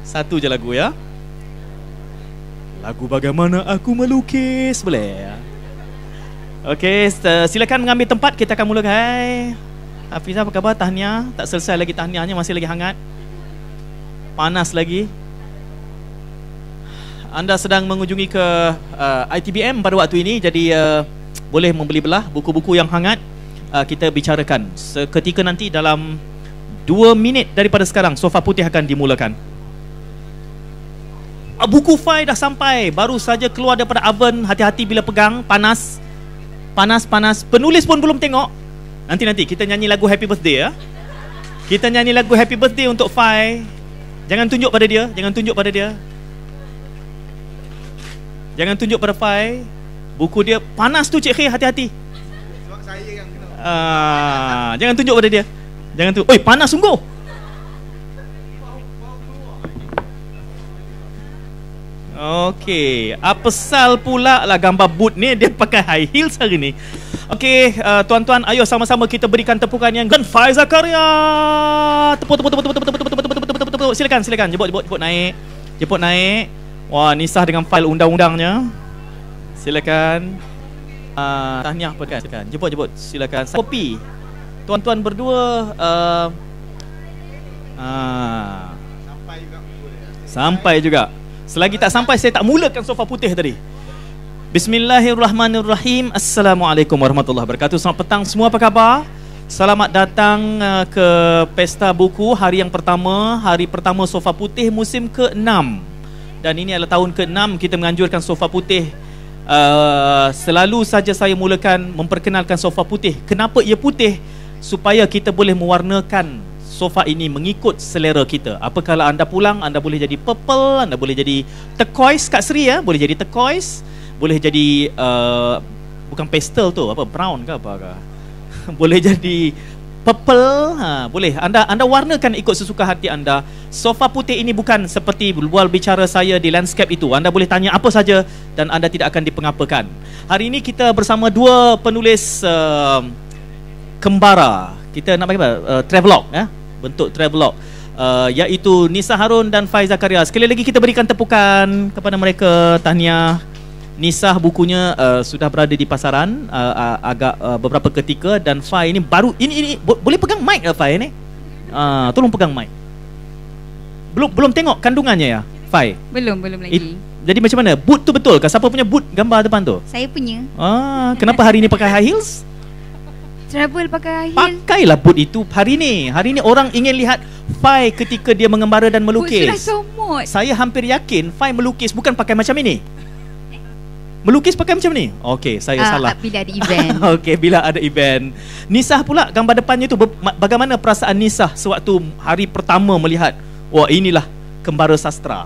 Satu je lagu ya. Lagu Bagaimana Aku Melukis, boleh ya? Okey, silakan mengambil tempat. Kita akan mulakan. Hai Hafizah, apa khabar? Tahniah. Tak selesai lagi tahniahnya, masih lagi hangat. Panas lagi. Anda sedang mengunjungi ke ITBM pada waktu ini. Jadi boleh membeli belah buku-buku yang hangat. Kita bicarakan seketika nanti. Dalam 2 minit daripada sekarang Sofa Putih akan dimulakan. Buku file dah sampai, baru saja keluar daripada oven. Hati-hati bila pegang, panas. Panas. Penulis pun belum tengok. Nanti kita nyanyi lagu Happy Birthday ya. Kita nyanyi lagu Happy Birthday untuk Fai. Jangan tunjuk pada dia. Jangan tunjuk pada Fai. Buku dia panas tu, Cik Khair, hati-hati. Sebab saya yang kena. Jangan tunjuk pada dia. Oi, panas sungguh. Okey, apa sal pula lah gambar boot ni, dia pakai high heels hari ni. Okey, tuan-tuan, ayo sama-sama kita berikan tepukan yang dan Fai Zakaria. Tepuk. Silakan. Jemput naik. Wah, Nisah dengan fail undang-undangnya. Silakan. Tahniah apa kan? Silakan. Jemput. Silakan. Kopi. Tuan-tuan berdua sampai juga. Selagi tak sampai, saya tak mulakan Sofa Putih tadi. Bismillahirrahmanirrahim. Assalamualaikum warahmatullahi wabarakatuh. Selamat petang semua, apa khabar? Selamat datang ke Pesta Buku hari yang pertama. Hari pertama Sofa Putih musim ke-6. Dan ini adalah tahun ke-6 kita menganjurkan Sofa Putih. Selalu saja saya mulakan memperkenalkan Sofa Putih. Kenapa ia putih? Supaya kita boleh mewarnakan sofa ini mengikut selera kita. Apakala anda pulang, anda boleh jadi purple, anda boleh jadi turquoise, Kak Sri ya, boleh jadi turquoise, boleh jadi bukan pastel tu, apa brown ke apa ke? Boleh jadi purple, boleh. Anda warnakan ikut sesuka hati anda. Sofa Putih ini bukan seperti luar bicara saya di landscape itu. Anda boleh tanya apa saja dan anda tidak akan dipengapakan. Hari ini kita bersama 2 penulis kembara. Kita nak bagi apa? Travelog ya. Bentuk travelog, iaitu Nisa Harun dan Fai Zakaria. Sekali lagi kita berikan tepukan kepada mereka. Tahniah. Nisa bukunya sudah berada di pasaran agak beberapa ketika, dan Fai ini baru ini boleh pegang mic lah Fai ni. Tolong pegang mic. Belum tengok kandungannya ya Fai? Belum lagi. Jadi macam mana? Boot tu betul ke? Siapa punya boot gambar depan tu? Saya punya. Kenapa hari ni pakai high heels? Travel pakai high heel. Pakailah boot itu hari ni. Hari ni orang ingin lihat Fai ketika dia mengembara dan melukis. Boot sudah somot. Saya hampir yakin Fai melukis bukan pakai macam ini. Melukis pakai macam ni. Okey, saya salah. Bila ada event. Okey, bila ada event. Nisah pula gambar depannya tu, bagaimana perasaan Nisah sewaktu hari pertama melihat, wah inilah kembara sastra?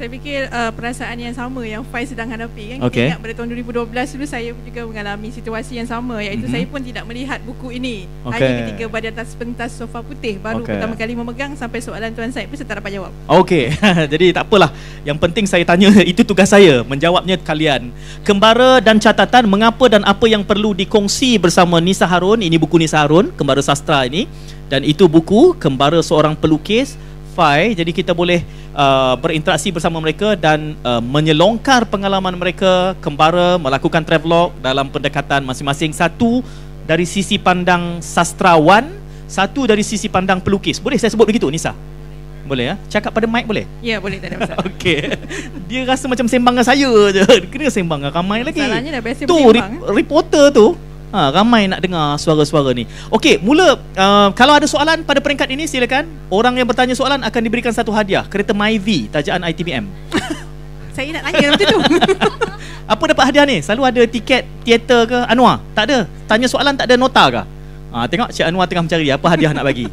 Saya fikir perasaan yang sama yang Fai sedang hadapi kan. Okay. Kita ingat pada tahun 2012 dulu saya juga mengalami situasi yang sama, iaitu saya pun tidak melihat buku ini. Hanya ketika pada atas pentas Sofa Putih baru pertama kali memegang, sampai soalan Tuan Syed pun saya tak dapat jawab. Okey. Jadi tak apalah. Yang penting saya tanya, itu tugas saya, menjawabnya kalian. Kembara dan catatan, mengapa dan apa yang perlu dikongsi bersama Nisa Harun. Ini buku Nisa Harun, Kembara Sastra ini. Dan itu buku Kembara Seorang Pelukis, Fai. Jadi kita boleh berinteraksi bersama mereka dan menyelongkar pengalaman mereka kembara melakukan travelog dalam pendekatan masing-masing. Satu dari sisi pandang sastrawan, satu dari sisi pandang pelukis. Boleh saya sebut begitu Nisa? Boleh ya? Cakap pada mic boleh? Ya, boleh, tak ada masalah. Okey. Dia rasa macam sembang dengan saya je. Kena sembang dengan ramai lagi. Salahnya dah biasa tu bersembang. Reporter tu ramai nak dengar suara-suara ni. Okey, mula kalau ada soalan pada peringkat ini silakan. Orang yang bertanya soalan akan diberikan satu hadiah, kereta Myvi tajaan ITBM. Saya nak tanya macam tu. Apa dapat hadiah ni? Selalu ada tiket teater ke? Anwar? Tak ada. Tanya soalan tak ada nota ke? Tengok Cik Anwar tengah mencari apa hadiah nak bagi.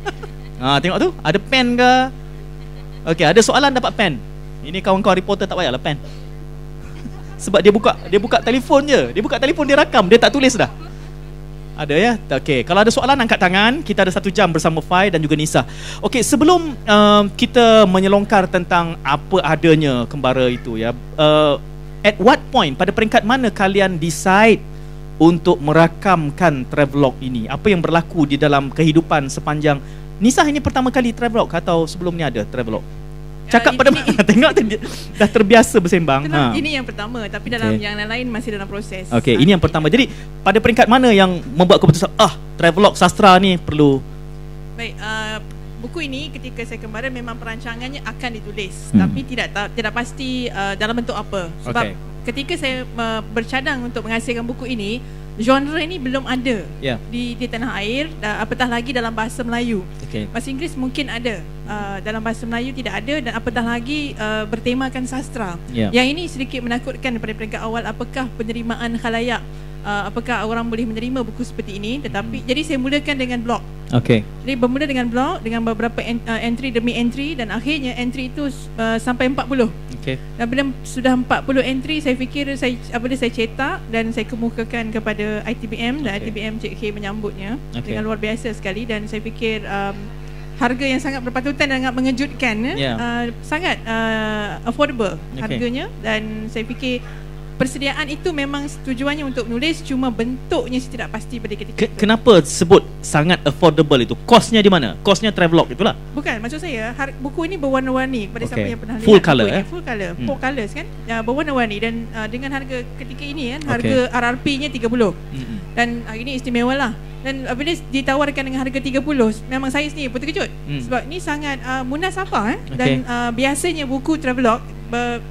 Tengok tu, ada pen ke? Okey, ada soalan dapat pen. Ini kawan-kawan reporter tak payahlah pen. Sebab dia buka telefon je. Dia buka telefon, dia rakam, dia tak tulis dah. Ada ya? Okey, kalau ada soalan angkat tangan. Kita ada 1 jam bersama Fai dan juga Nisa. Okey, sebelum kita menyelongkar tentang apa adanya kembara itu ya, at what point, pada peringkat mana kalian decide untuk merakamkan travelog ini? Apa yang berlaku di dalam kehidupan sepanjang Nisa ini pertama kali travelog atau sebelum ni ada travelog? Cakap pada mana? Tengok dah terbiasa bersembang. Itulah, ini yang pertama, tapi dalam yang lain masih dalam proses. Okey, ini yang pertama. Jadi pada peringkat mana yang membuat keputusan travelog sastra ni perlu? Baik, buku ini ketika saya kembali memang perancangannya akan ditulis, tapi tidak pasti dalam bentuk apa. Sebab ketika saya bercadang untuk menghasilkan buku ini, genre ini belum ada di tanah air, apatah lagi dalam bahasa Melayu. Bahasa Inggeris mungkin ada, dalam bahasa Melayu tidak ada, dan apatah lagi bertemakan sastra. Yang ini sedikit menakutkan daripada peringkat awal, apakah penerimaan khalayak, apakah orang boleh menerima buku seperti ini. Tetapi jadi saya mulakan dengan blog. Jadi bermula dengan blog dengan beberapa entry demi entry, dan akhirnya entry itu sampai 40. Dan bila sudah 40 entry, saya fikir saya cetak dan saya kemukakan kepada ITBM, dan ITBM Cik K menyambutnya dengan luar biasa sekali, dan saya fikir harga yang sangat berpatutan dan sangat mengejutkan, sangat affordable harganya, dan saya fikir persediaan itu memang tujuannya untuk menulis, cuma bentuknya saya tidak pasti pada ketika itu. Kenapa sebut sangat affordable itu? Kosnya di mana? Kosnya travelog itulah. Bukan, maksud saya buku ini berwarna-warni kepada siapa yang pernah full lihat color, full color, 4 colors kan, berwarna-warni, dan dengan harga ketika ini kan, harga RRP-nya 30. Dan ini istimewa lah. Dan apabila ditawarkan dengan harga 30, memang saya sendiri pun terkejut. Sebab ni sangat munasabah dan biasanya buku travelog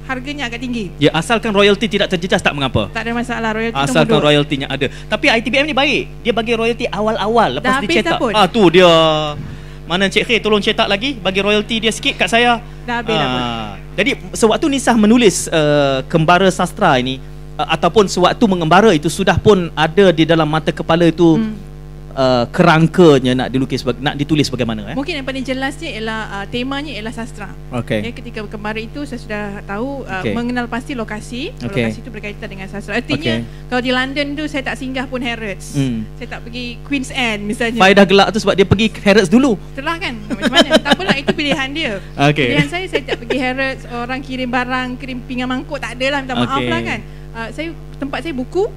harganya agak tinggi. Ya, asalkan royalty tidak terjejas tak mengapa. Tak ada masalah, royalty asalkan royaltinya ada. Tapi ITBM ni baik. Dia bagi royalty awal-awal lepas dicetak. Tu dia. Mana Cik Khair tolong cetak lagi, bagi royalty dia sikit kat saya. Dah habis dah. Jadi sewaktu Nisah menulis Kembara Sastra ini, ataupun sewaktu mengembara itu, sudah pun ada di dalam mata kepala itu kerangkanya nak ditulis bagaimana? Mungkin yang paling jelasnya ialah temanya ialah sastra. Ketika kembara itu saya sudah tahu mengenal pasti lokasi. Lokasi itu berkaitan dengan sastra. Artinya kalau di London tu saya tak singgah pun Harrods. Saya tak pergi Queen's End misalnya. Fai dah gelak tu sebab dia pergi Harrods dulu. Itulah kan. Macam mana? Tak apalah, itu pilihan dia. Pilihan saya tak pergi Harrods, orang kirim barang, kirim pinggan mangkuk, tak ada lah, minta maaf lah kan. Tempat saya buku,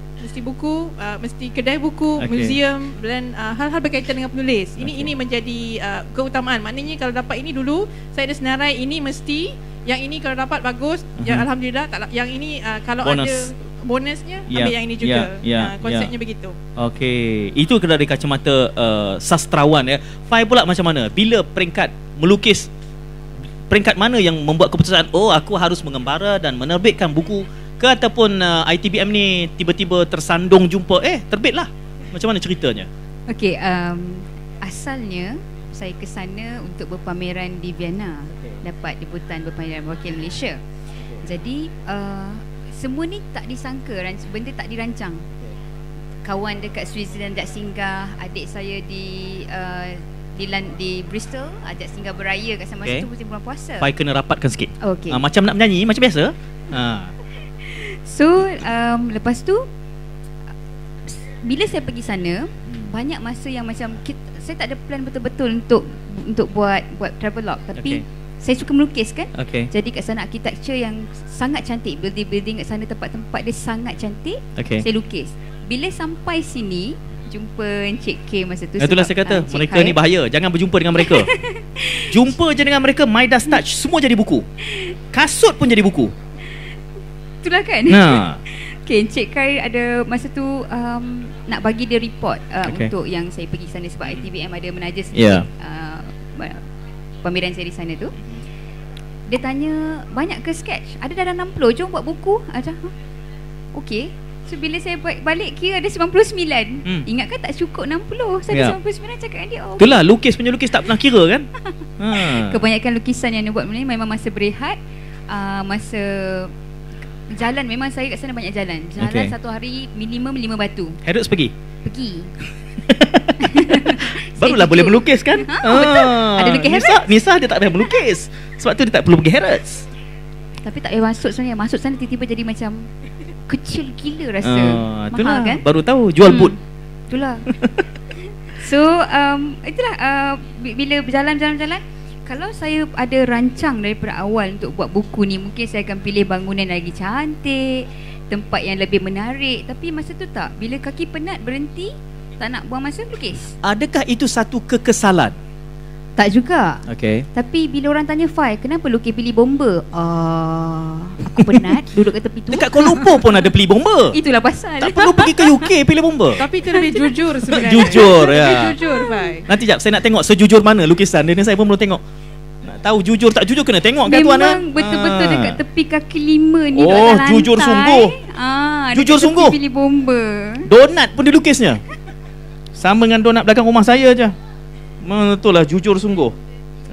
mesti kedai buku, museum, dan hal-hal berkaitan dengan penulis. Ini menjadi keutamaan. Maknanya kalau dapat ini dulu, saya ada senarai ini mesti, yang ini kalau dapat bagus, ya alhamdulillah, yang ini kalau bonus. Ada bonusnya, ambil yang ini juga. Konsepnya begitu. Itu dari kacamata sastrawan ya. Fai pula macam mana? Bila peringkat melukis, peringkat mana yang membuat keputusan aku harus mengembara dan menerbitkan buku, ke ataupun ITBM ni tiba-tiba tersandung jumpa terbitlah? Macam mana ceritanya? Asalnya saya ke sana untuk berpameran di Vienna, dapat jemputan berpameran wakil Malaysia. Jadi semua ni tak disangka, benda tak dirancang. Kawan dekat Switzerland tak singgah, adik saya di Bristol ajak singgah beraya kat sana, masa tu musim bulan puasa. Pai kena rapatkan sikit. Macam nak menyanyi macam biasa. So lepas tu bila saya pergi sana, banyak masa yang macam saya tak ada plan betul-betul untuk buat travelog, tapi saya suka melukis kan. Jadi kat sana architecture yang sangat cantik, building-building kat sana, tempat-tempat dia sangat cantik. Saya lukis. Bila sampai sini jumpa Encik K masa tu. Itulah saya kata, mereka ni bahaya. Jangan berjumpa dengan mereka. Jumpa je dengan mereka, Midas Touch, semua jadi buku. Kasut pun jadi buku. Itulah kan. Encik Kai ada masa tu nak bagi dia report untuk yang saya pergi sana, sebab ITBM ada menaja sedikit pameran saya di sana tu. Dia tanya, banyak ke sketch? Ada dalam 60, jom buat buku. So bila saya balik kira ada 99. Ingat kan tak cukup 60. Saya ada 99, cakap dengan dia itulah lukis punya lukis tak pernah kira kan. Kebanyakan lukisan yang dia buat memang masa berehat, masa jalan. Memang saya kat sana banyak jalan. Satu hari minimum 5 batu. Harrods pergi? Barulah boleh melukis kan. Betul. Ada lukis Harrods. Nisah dia tak payah melukis, sebab tu dia tak perlu pergi Harrods. Tapi tak payah masuk sebenarnya. Masuk sana tiba-tiba jadi macam kecil gila rasa. Mahal kan. Baru tahu jual boot. Itulah. So itulah bila berjalan-jalan, kalau saya ada rancang daripada awal untuk buat buku ni, mungkin saya akan pilih bangunan lagi cantik, tempat yang lebih menarik. Tapi masa tu tak. Bila kaki penat, berhenti, tak nak buang masa, lukis. Adakah itu satu kekesalan Tak juga. Okay. Tapi bila orang tanya Fai, kenapa Luki pilih bomba? Aku penat duduk kat tepi tu. Dekat Kuala Lumpur pun ada pilih bomba. Itulah pasal. Tak perlu pergi ke UK pilih bomba. Tapi itu lebih jujur sebenarnya. Jujur, ya. Lebih jujur, Fai. Nanti jap, saya nak tengok sejujur mana lukisan dia ni, saya pun belum tengok. Nak tahu jujur tak jujur kena tengok kat tuan. Memang betul-betul dekat tepi kaki 5 ni. Oh, duduk atas jujur lantai. sungguh. Jujur dekat tepi sungguh. pilih bomba. Donat pun dilukisnya. Sama dengan donat belakang rumah saya je. Betul lah, jujur sungguh.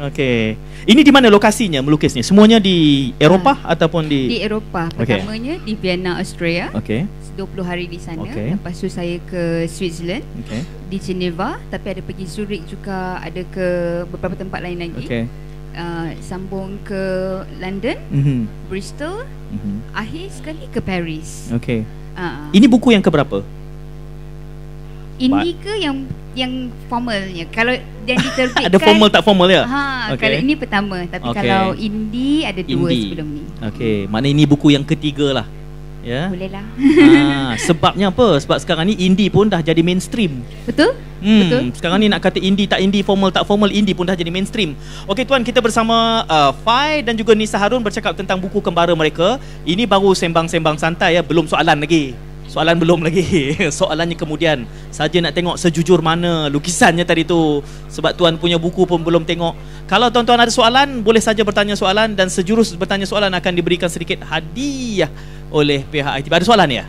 Okey. Ini di mana lokasinya melukisnya? Semuanya di Eropah ataupun Di Eropah. Okey. Pertamanya di Vienna, Austria. Okey. 20 hari di sana. Okey. Lepas tu saya ke Switzerland, Okey. di Geneva, tapi ada pergi Zurich juga, ada ke beberapa tempat lain lagi. Okey. Sambung ke London, Bristol, akhir sekali ke Paris. Okey. Ini Ini buku yang keberapa? indie ke yang formalnya? Kalau yang diterbitkan Ada formal tak formal ya? Okey. Kalau ini pertama, tapi Okey. kalau indie ada dua Indie. sebelum ni. Okey, maknanya ini buku yang ketiga lah. Ya. Boleh lah. Sebabnya apa? Sebab sekarang ni indie pun dah jadi mainstream. Betul? Betul. Sekarang ni nak kata indie tak indie, formal tak formal, indie pun dah jadi mainstream. Okey tuan, kita bersama Fai dan juga Nisa Harun bercakap tentang buku kembara mereka. Ini baru sembang-sembang santai ya, belum soalan lagi. Soalan belum lagi. Soalannya kemudian. Saja nak tengok sejujur mana lukisannya tadi tu. Sebab tuan punya buku pun belum tengok. Kalau tuan-tuan ada soalan, boleh saja bertanya soalan, dan sejurus bertanya soalan akan diberikan sedikit hadiah oleh pihak ITB. Ada soalan ya?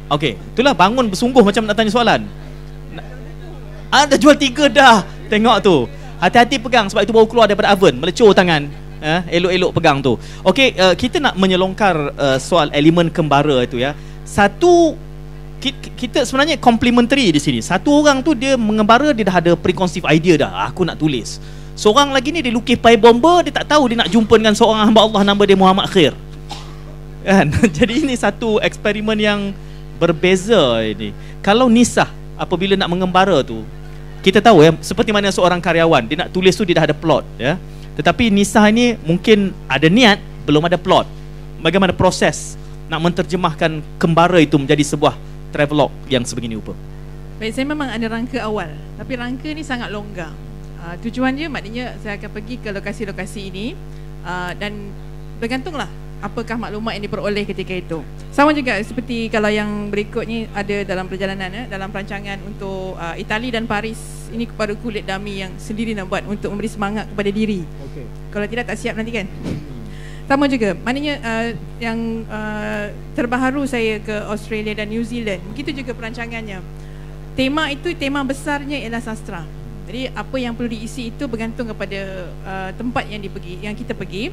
Okey. Itulah, bangun bersungguh macam nak tanya soalan. Ada jual 3 dah. Tengok tu. Hati-hati pegang sebab itu baru keluar daripada oven. Melecur tangan. Elok-elok pegang tu. Okey, kita nak menyelongkar soal elemen kembara itu ya. Satu, kita sebenarnya complementary di sini. Satu orang tu dia mengembara, dia dah ada preconceived idea dah. Aku nak tulis. Seorang lagi ni dia lukis pai bomba, dia tak tahu dia nak jumpa dengan seorang hamba Allah nama dia Muhammad Khair. Kan? Jadi ini satu eksperimen yang berbeza ini. Kalau Nisa apabila nak mengembara tu, kita tahu ya, seperti mana seorang karyawan, dia nak tulis tu dia dah ada plot ya. Tetapi Nisa ini mungkin ada niat, belum ada plot. Bagaimana proses nak menterjemahkan kembara itu menjadi sebuah travelog yang sebegini rupa? Baik, saya memang ada rangka awal, tapi rangka ni sangat longgar. Tujuan dia maknanya saya akan pergi ke lokasi-lokasi ini, dan bergantunglah apakah maklumat yang diperoleh ketika itu. Sama juga seperti kalau yang berikut ni ada dalam perjalanan dalam perancangan untuk Itali dan Paris. Ini kepada kulit dummy yang sendiri nak buat untuk memberi semangat kepada diri. Okay. Kalau tidak tak siap nanti kan. Sama juga, maknanya yang terbaharu saya ke Australia dan New Zealand, begitu juga perancangannya. Tema itu, tema besarnya ialah sastra. Jadi apa yang perlu diisi itu bergantung kepada tempat yang kita pergi.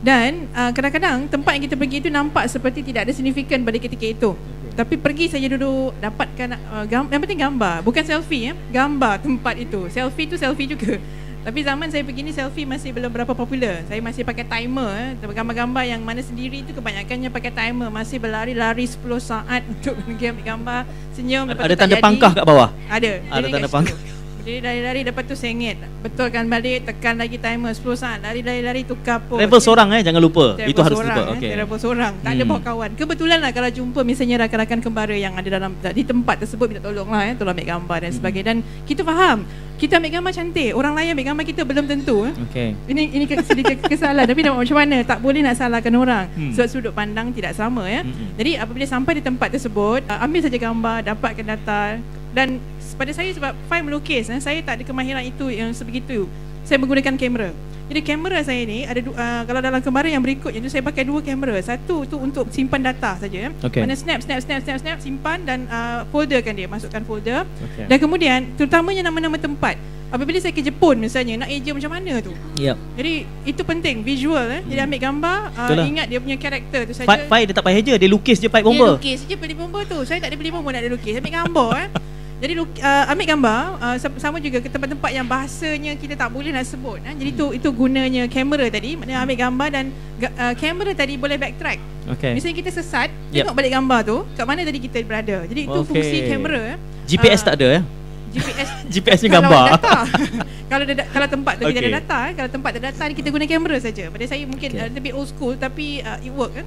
Dan kadang-kadang tempat yang kita pergi itu nampak seperti tidak ada signifikan pada ketika itu. Tapi pergi saja duduk, dapatkan yang penting gambar, bukan selfie ya. Gambar tempat itu. Selfie itu selfie juga. Tapi zaman saya pergi ni selfie masih belum berapa popular. Saya masih pakai timer gambar-gambar yang mana sendiri itu kebanyakannya pakai timer. Masih berlari-lari 10 saat untuk ambil gambar, senyum. Ada tanda pangkah kat bawah? Ada tanda pangkah. Jadi lari-lari, lepas tu sengit, betulkan balik, tekan lagi timer 10 saat, lari-lari tukar pose. Travel seorang jangan lupa. Travel Itu harus seorang, lupa. Okey. Travel seorang, tak ada bawa kawan. Kebetulan lah kalau jumpa misalnya rakan-rakan kembara yang ada di tempat tersebut, minta tolong lah tolong ambil gambar dan sebagainya. Dan kita faham, kita ambil gambar cantik, orang lain ambil gambar kita belum tentu. Okey. Ini sedikit kesalahan, tapi nak macam mana? Tak boleh nak salahkan orang. Sebab sudut pandang tidak sama ya. Jadi apabila sampai di tempat tersebut, ambil saja gambar, dapatkan data. Dan pada saya, sebab Fai melukis, saya tak ada kemahiran itu yang sebegitu. Saya menggunakan kamera. Jadi kamera saya ni ada kalau dalam kembara yang berikut itu saya pakai 2 kamera. Satu tu untuk simpan data saja. Okay. Mana snap, simpan dan folderkan dia, masukkan folder. Okay. Dan kemudian terutamanya nama-nama tempat. Apabila saya ke Jepun misalnya, nak eja macam mana tu. Yep. Jadi itu penting, visual Jadi ambil gambar, ingat dia punya karakter tu saja. Fai dia tak payah eja, dia lukis je pipe bomba. Dia lukis je beli bomba tu. Saya tak ada beli bomba, nak ada lukis. Ambil gambar Jadi ambil gambar, sama juga ke tempat-tempat yang bahasanya kita tak boleh nak sebut. Jadi itu gunanya kamera tadi. Maknanya ambil gambar dan kamera tadi boleh backtrack. Okay. Misalnya kita sesat, tengok balik gambar tu, kat mana tadi kita berada. Jadi itu fungsi kamera. GPS tak ada GPS GPS ni gambar. Kalau tempat tu kita dah datang, kalau tempat dah datang kita guna kamera saja. Pada saya mungkin lebih old school tapi it work kan.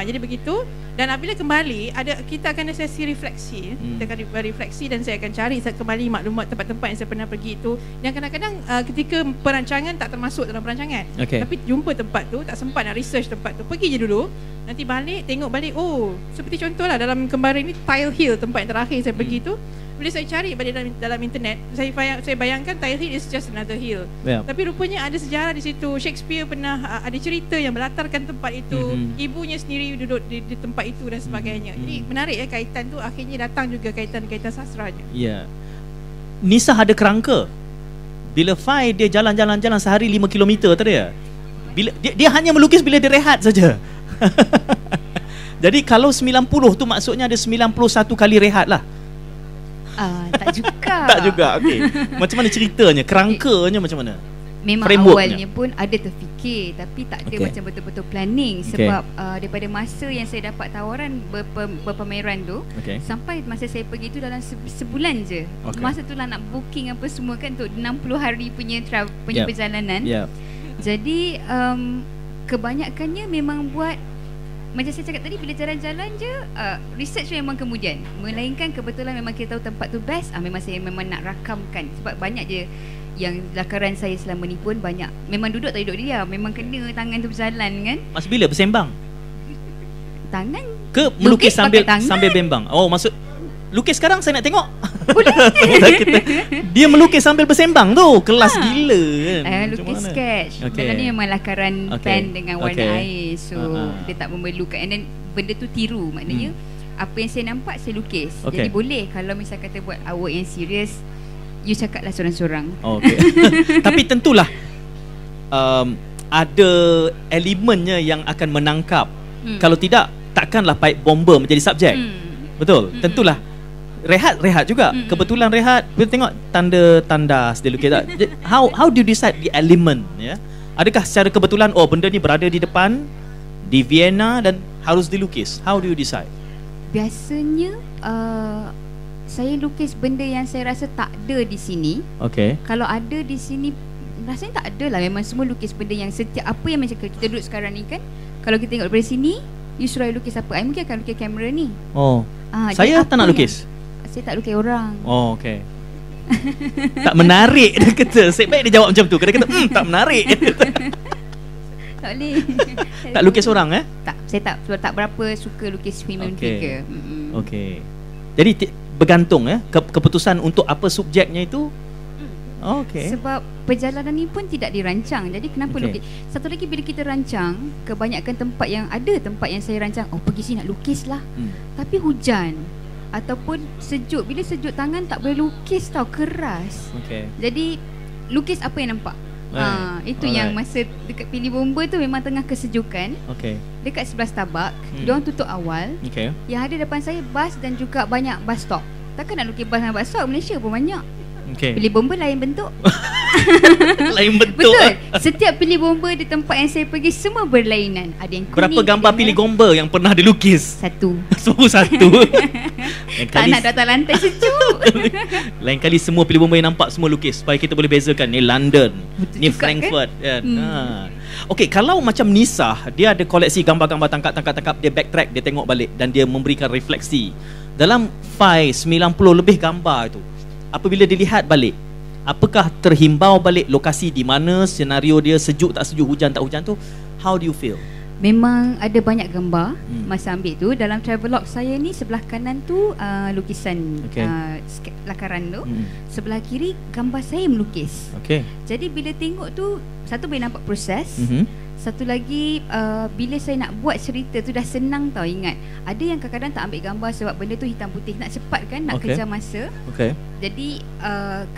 Jadi begitu. Dan apabila kembali kita akan ada sesi refleksi. Kita akan refleksi dan saya akan cari kembali maklumat tempat-tempat yang saya pernah pergi itu. Yang kadang-kadang ketika perancangan tak termasuk dalam perancangan. Tapi jumpa tempat tu, tak sempat nak research tempat tu. Pergi je dulu. Nanti balik, tengok balik. Oh, seperti contohlah dalam Kembaran ni Tile Hill, tempat yang terakhir saya pergi tu. Bila saya cari balik dalam internet, saya bayangkan Tile Hill is just another hill. Tapi rupanya ada sejarah di situ. Shakespeare pernah ada cerita yang melatarkan tempat itu. Ibunya sendiri duduk di tempat itu dan sebagainya. Jadi menarik kaitan tu akhirnya datang juga kaitan sastranya. Nisa ada kerangka. Bila Fai dia jalan-jalan sehari 5 km tadi ya. Bila dia hanya melukis bila dia rehat saja. Jadi kalau 90 tu maksudnya ada 91 kali rehat lah. Tak juga. Tak juga. Okey. Macam mana ceritanya? Kerangkanya macam mana? Memang awalnya pun ada terfikir tapi tak ada macam betul-betul planning sebab daripada masa yang saya dapat tawaran berpameran tu sampai masa saya pergi tu dalam sebulan je. Masa tu lah nak booking apa semua kan untuk 60 hari punya perjalanan. Jadi kebanyakannya memang buat macam saya cakap tadi, bila jalan-jalan je research memang kemudian. Melainkan kebetulan memang kita tahu tempat tu best, memang saya memang nak rakamkan. Sebab banyak je yang lakaran saya selama ni pun banyak memang duduk tak duduk diam, memang kena tangan tu berjalan kan. Masa bila bersembang? Tangan ke melukis sambil bembang? Oh, maksud lukis sekarang saya nak tengok. Boleh. Dia melukis sambil bersembang tu. Kelas gila kan. Lukis sketch. Dalam ni memang lakaran pen dengan warna air. So dia tak memerlukan. And then benda tu tiru. Maknanya apa yang saya nampak saya lukis. Jadi boleh kalau misal kata buat artwork yang serius, you cakaplah sorang-sorang. Tapi tentulah ada elemennya yang akan menangkap. Kalau tidak, takkanlah pipe bomber menjadi subjek. Betul. Tentulah rehat juga. Kebetulan rehat, kita tengok tanda-tanda dia lukis tak? How do you decide the element ya? Adakah secara kebetulan benda ni berada di depan di Vienna dan harus dilukis? How do you decide? Biasanya saya lukis benda yang saya rasa tak ada di sini. Kalau ada di sini rasanya tak ada lah. Memang semua lukis benda yang setiap apa yang macam kita duduk sekarang ni kan. Kalau kita tengok daripada sini, you suruh lukis apa? I mungkin akan lukis kamera ni. Saya tak nak lukis. Saya tak lukis orang. Tak menarik dia kata. Sebaik dia jawab macam tu. Dia kata tak menarik. Tak boleh. Tak lukis orang Tak, saya tak berapa suka lukis human figure. Jadi bergantung keputusan untuk apa subjeknya itu. Sebab perjalanan ni pun tidak dirancang. Jadi kenapa lukis? Satu lagi bila kita rancang, kebanyakan tempat yang saya rancang, pergi sini nak lukis lah. Tapi hujan ataupun sejuk. Bila sejuk tangan tak boleh lukis tau, keras. Jadi lukis apa yang nampak. Itu yang masa dekat Pilih Bomba tu memang tengah kesejukan. Dekat sebelah Starbucks, diorang tutup awal. Yang ada depan saya bas dan juga banyak bus stop. Takkan nak lukis bas dan bus stop, Malaysia pun banyak. Pilih Bomba lain bentuk. Lain bentuk. Betul. Setiap Pilih Bomba di tempat yang saya pergi semua berlainan. Ada yang kuning. Berapa gambar Pilih Bomba yang pernah dilukis? Satu. Satu. Tak nak datang lantai sejuk. Lain kali semua Pilih Bomba yang nampak semua lukis supaya kita boleh bezakan ni London, ni Frankfurt kan? Kalau macam Nisa, dia ada koleksi gambar-gambar tangkap, dia backtrack, dia tengok balik dan dia memberikan refleksi. Dalam file 90 lebih gambar itu, apabila dilihat balik, apakah terhimbau balik lokasi di mana, senario dia, sejuk tak sejuk, hujan tak hujan tu, how do you feel? Memang ada banyak gambar masa ambil tu. Dalam travelog saya ni, sebelah kanan tu lukisan lakaran tu, sebelah kiri gambar saya melukis. Jadi bila tengok tu, satu boleh nampak proses. Satu lagi bila saya nak buat cerita tu dah senang tau. Ingat, ada yang kadang-kadang tak ambil gambar sebab benda tu hitam putih, nak cepat kan, nak kejar masa. Jadi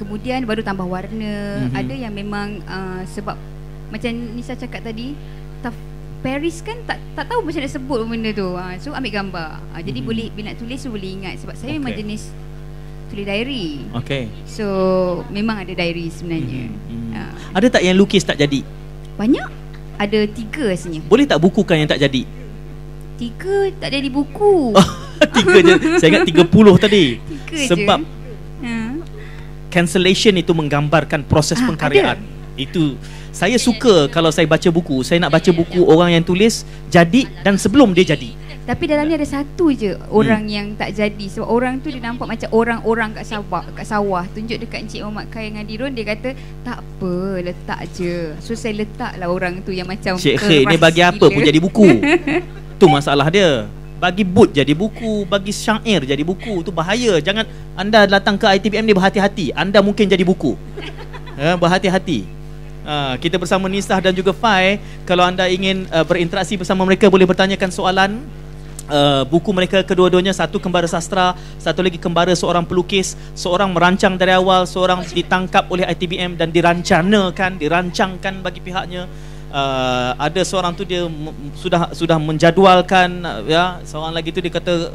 kemudian baru tambah warna. Ada yang memang sebab macam Nisa cakap tadi, Paris kan tak tahu macam nak sebut benda tu. So ambil gambar. Jadi boleh, bila nak tulis tu boleh ingat. Sebab saya memang jenis tulis diary. So memang ada diary sebenarnya. Ada tak yang lukis tak jadi? Banyak. Ada 3 rasanya. Boleh tak bukukan yang tak jadi? 3 tak jadi buku. 3 je. Saya ingat 30 tadi. 3 sebab je. cancellation itu menggambarkan proses pengkaryaan. Itu saya suka kalau saya baca buku. Saya nak baca buku orang yang tulis jadi dan sebelum dia jadi. Tapi dalam ni ada satu je orang yang tak jadi. Sebab orang tu dia nampak macam orang-orang kat sawah. Tunjuk dekat Encik Muhammad Khair dengan Dirun, dia kata tak apa, letak je. So saya letaklah orang tu yang macam Cik Khair ni bagi apa pun jadi buku. Tu masalah dia. Bagi boot jadi buku, bagi syair jadi buku. Tu bahaya. Jangan anda datang ke ITBM ni berhati-hati. Anda mungkin jadi buku. Berhati-hati. Kita bersama Nisah dan juga Fai. Kalau anda ingin berinteraksi bersama mereka, boleh bertanyakan soalan. Buku mereka kedua-duanya, satu kembara sastra, satu lagi kembara seorang pelukis. Seorang merancang dari awal, seorang ditangkap oleh ITBM dan dirancangkan bagi pihaknya. Ada seorang tu dia sudah menjadualkan, ya. Seorang lagi tu dia kata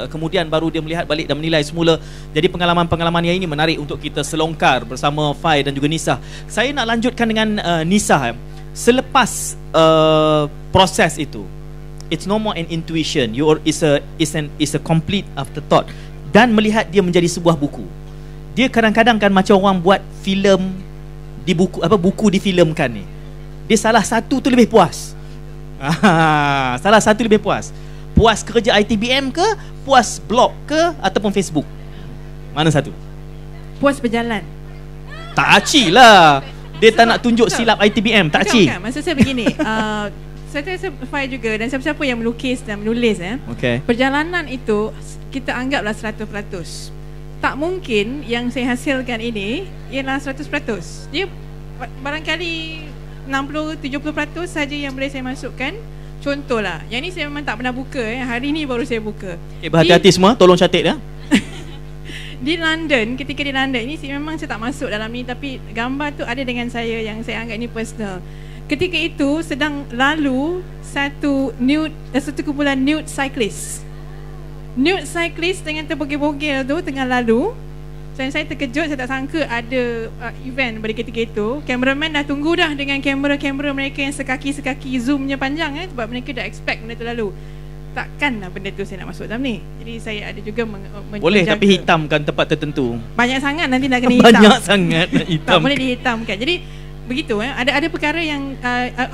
kemudian baru dia melihat balik dan menilai semula. Jadi pengalaman-pengalaman yang ini menarik untuk kita selongkar bersama Fai dan juga Nisah. Saya nak lanjutkan dengan Nisah. Selepas proses itu, it's no more an intuition. It's a complete afterthought. Dan melihat dia menjadi sebuah buku. Dia kadang-kadang kan macam orang buat filem di buku, buku difilmkan ni. Dia salah satu tu lebih puas. Salah satu lebih puas. Puas kerja ITBM ke, puas blog ke, ataupun Facebook? Mana satu? Puas berjalan. Tak aci lah. Dia tak nak tunjuk silap ITBM. Tak aci. Bukan. Maksud saya begini. Saya rasa Fai juga dan siapa-siapa yang melukis dan menulis, perjalanan itu kita anggaplah 100%. Tak mungkin yang saya hasilkan ini ialah 100%. Dia barangkali 60-70% saja yang boleh saya masukkan. Contohlah, yang ni saya memang tak pernah buka, hari ni baru saya buka. Berhati-hati semua, tolong catat ya. Di London, ketika di London ini memang saya tak masuk dalam ni, tapi gambar tu ada dengan saya yang saya anggap ni personal. Ketika itu sedang lalu satu kumpulan nude cyclist. Nude cyclist dengan terbogel-bogel tu tengah lalu. Dan saya terkejut, saya tak sangka ada event pada ketika itu. Kameraman dah tunggu dah dengan kamera-kamera mereka yang sekaki-sekaki zoomnya panjang, sebab mereka dah expect benda tu lalu. Takkanlah benda tu saya nak masuk dalam ni. Jadi saya ada juga boleh menjaga. Tapi hitamkan tempat tertentu. Banyak sangat nanti nak kena hitam. Banyak sangat nak hitam. Tak boleh dihitamkan. Jadi begitu, ada perkara yang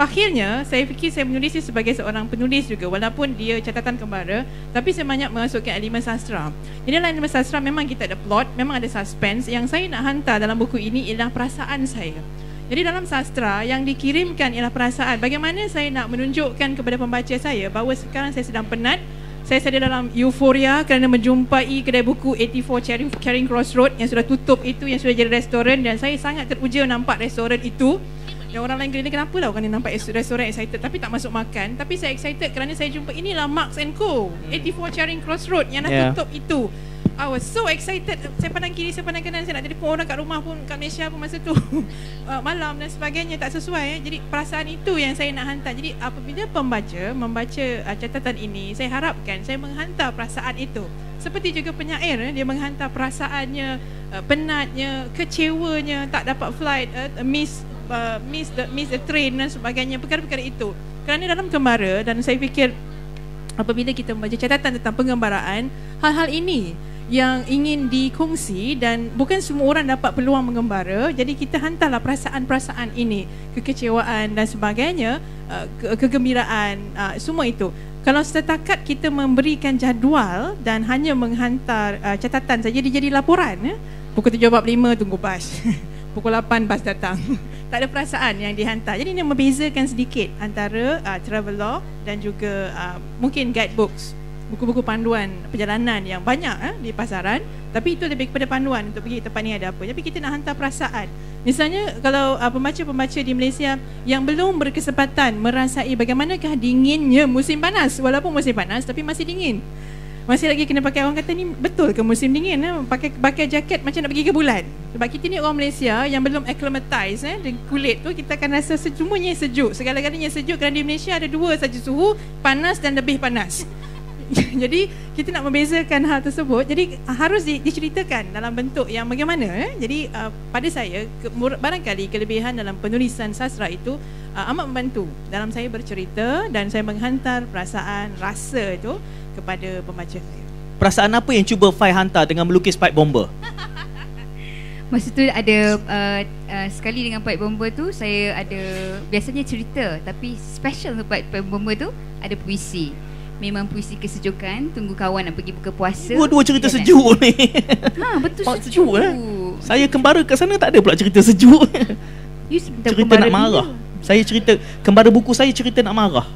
akhirnya saya fikir saya menulis sebagai seorang penulis juga, walaupun dia catatan kembara, tapi saya banyak memasukkan elemen sastra. Jadi dalam elemen sastra memang kita ada plot, memang ada suspense. Yang saya nak hantar dalam buku ini ialah perasaan saya. Jadi dalam sastra yang dikirimkan ialah perasaan. Bagaimana saya nak menunjukkan kepada pembaca saya bahawa sekarang saya sedang penat. Saya sedang dalam euforia kerana menjumpai kedai buku 84 Charing Cross Road yang sudah tutup itu, yang sudah jadi restoran, dan saya sangat teruja nampak restoran itu. Dan orang lain kena kenapa lah orang ni nampak restoran excited tapi tak masuk makan. Tapi saya excited kerana saya jumpa inilah Marks & Co 84 Charing Cross Road yang dah tutup itu. I was so excited. Saya pandang kiri, saya pandang kanan, saya nak telefon orang kat rumah pun, kat Malaysia pun masa tu malam dan sebagainya, tak sesuai. Jadi perasaan itu yang saya nak hantar. Jadi apabila pembaca membaca catatan ini, saya harapkan saya menghantar perasaan itu. Seperti juga penyair, dia menghantar perasaannya, penatnya, kecewanya, tak dapat flight, miss the train dan sebagainya, perkara-perkara itu. Kerana dalam kembara, dan saya fikir apabila kita membaca catatan tentang penggambaraan, hal-hal ini yang ingin dikongsi, dan bukan semua orang dapat peluang mengembara. Jadi kita hantarlah perasaan-perasaan ini, kekecewaan dan sebagainya, kegembiraan, semua itu. Kalau setakat kita memberikan jadual dan hanya menghantar catatan saja, dia jadi laporan, pukul 7.45 tunggu bas pukul 8 bas datang. Tak ada perasaan yang dihantar. Jadi ini membezakan sedikit antara travelog dan juga mungkin guidebooks, buku-buku panduan perjalanan yang banyak di pasaran, tapi itu lebih kepada panduan untuk pergi tempat ni ada apa. Tapi kita nak hantar perasaan. Misalnya kalau pembaca-pembaca di Malaysia yang belum berkesempatan merasai bagaimanakah dinginnya musim panas, walaupun musim panas tapi masih dingin, masih lagi kena pakai, orang kata ni betul ke musim dingin, pakai jaket macam nak pergi ke bulan. Sebab kita ni orang Malaysia yang belum acclimatize dengan kulit tu, kita akan rasa semuanya sejuk, segala-galanya sejuk, kerana di Malaysia ada dua saja suhu, panas dan lebih panas. Jadi kita nak membezakan hal tersebut. Jadi harus diceritakan dalam bentuk yang bagaimana. Jadi pada saya barangkali kelebihan dalam penulisan sastra itu amat membantu dalam saya bercerita dan saya menghantar perasaan, rasa itu kepada pembaca saya. Perasaan apa yang cuba Fai hantar dengan melukis pipe bomber? Masa tu ada sekali dengan Pak Bomba tu saya ada biasanya cerita, tapi special untuk Pak Bomba tu ada puisi. Memang puisi kesejukan, tunggu kawan nak pergi buka puasa. Dua cerita sejuk ni. Ha, betul, sejuk. Saya kembara kat sana tak ada pula cerita sejuk. Cerita nak marah. Saya cerita kembara buku saya cerita nak marah.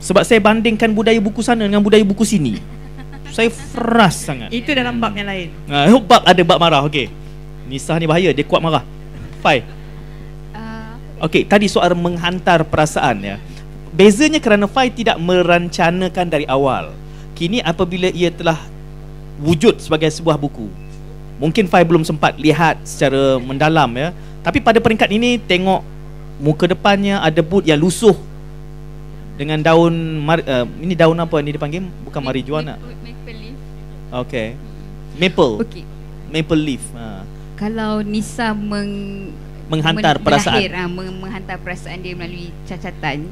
Sebab saya bandingkan budaya buku sana dengan budaya buku sini. Saya frust sangat. Itu dalam bab yang lain. Bab ada bab marah. Okey. Nisah ni bahaya, dia kuat marah. Fai. Okey, tadi soal menghantar perasaan ya. Bezanya kerana Fai tidak merancanakan dari awal. Kini apabila ia telah wujud sebagai sebuah buku, mungkin Fai belum sempat lihat secara mendalam ya. Tapi pada peringkat ini tengok muka depannya ada boot yang lusuh dengan daun ini daun apa ni dipanggil? Bukan marijuana. Maple leaf. Okey. Maple. Okey. Maple leaf. Kalau Nisa menghantar perasaan. Menghantar perasaan dia melalui catatan.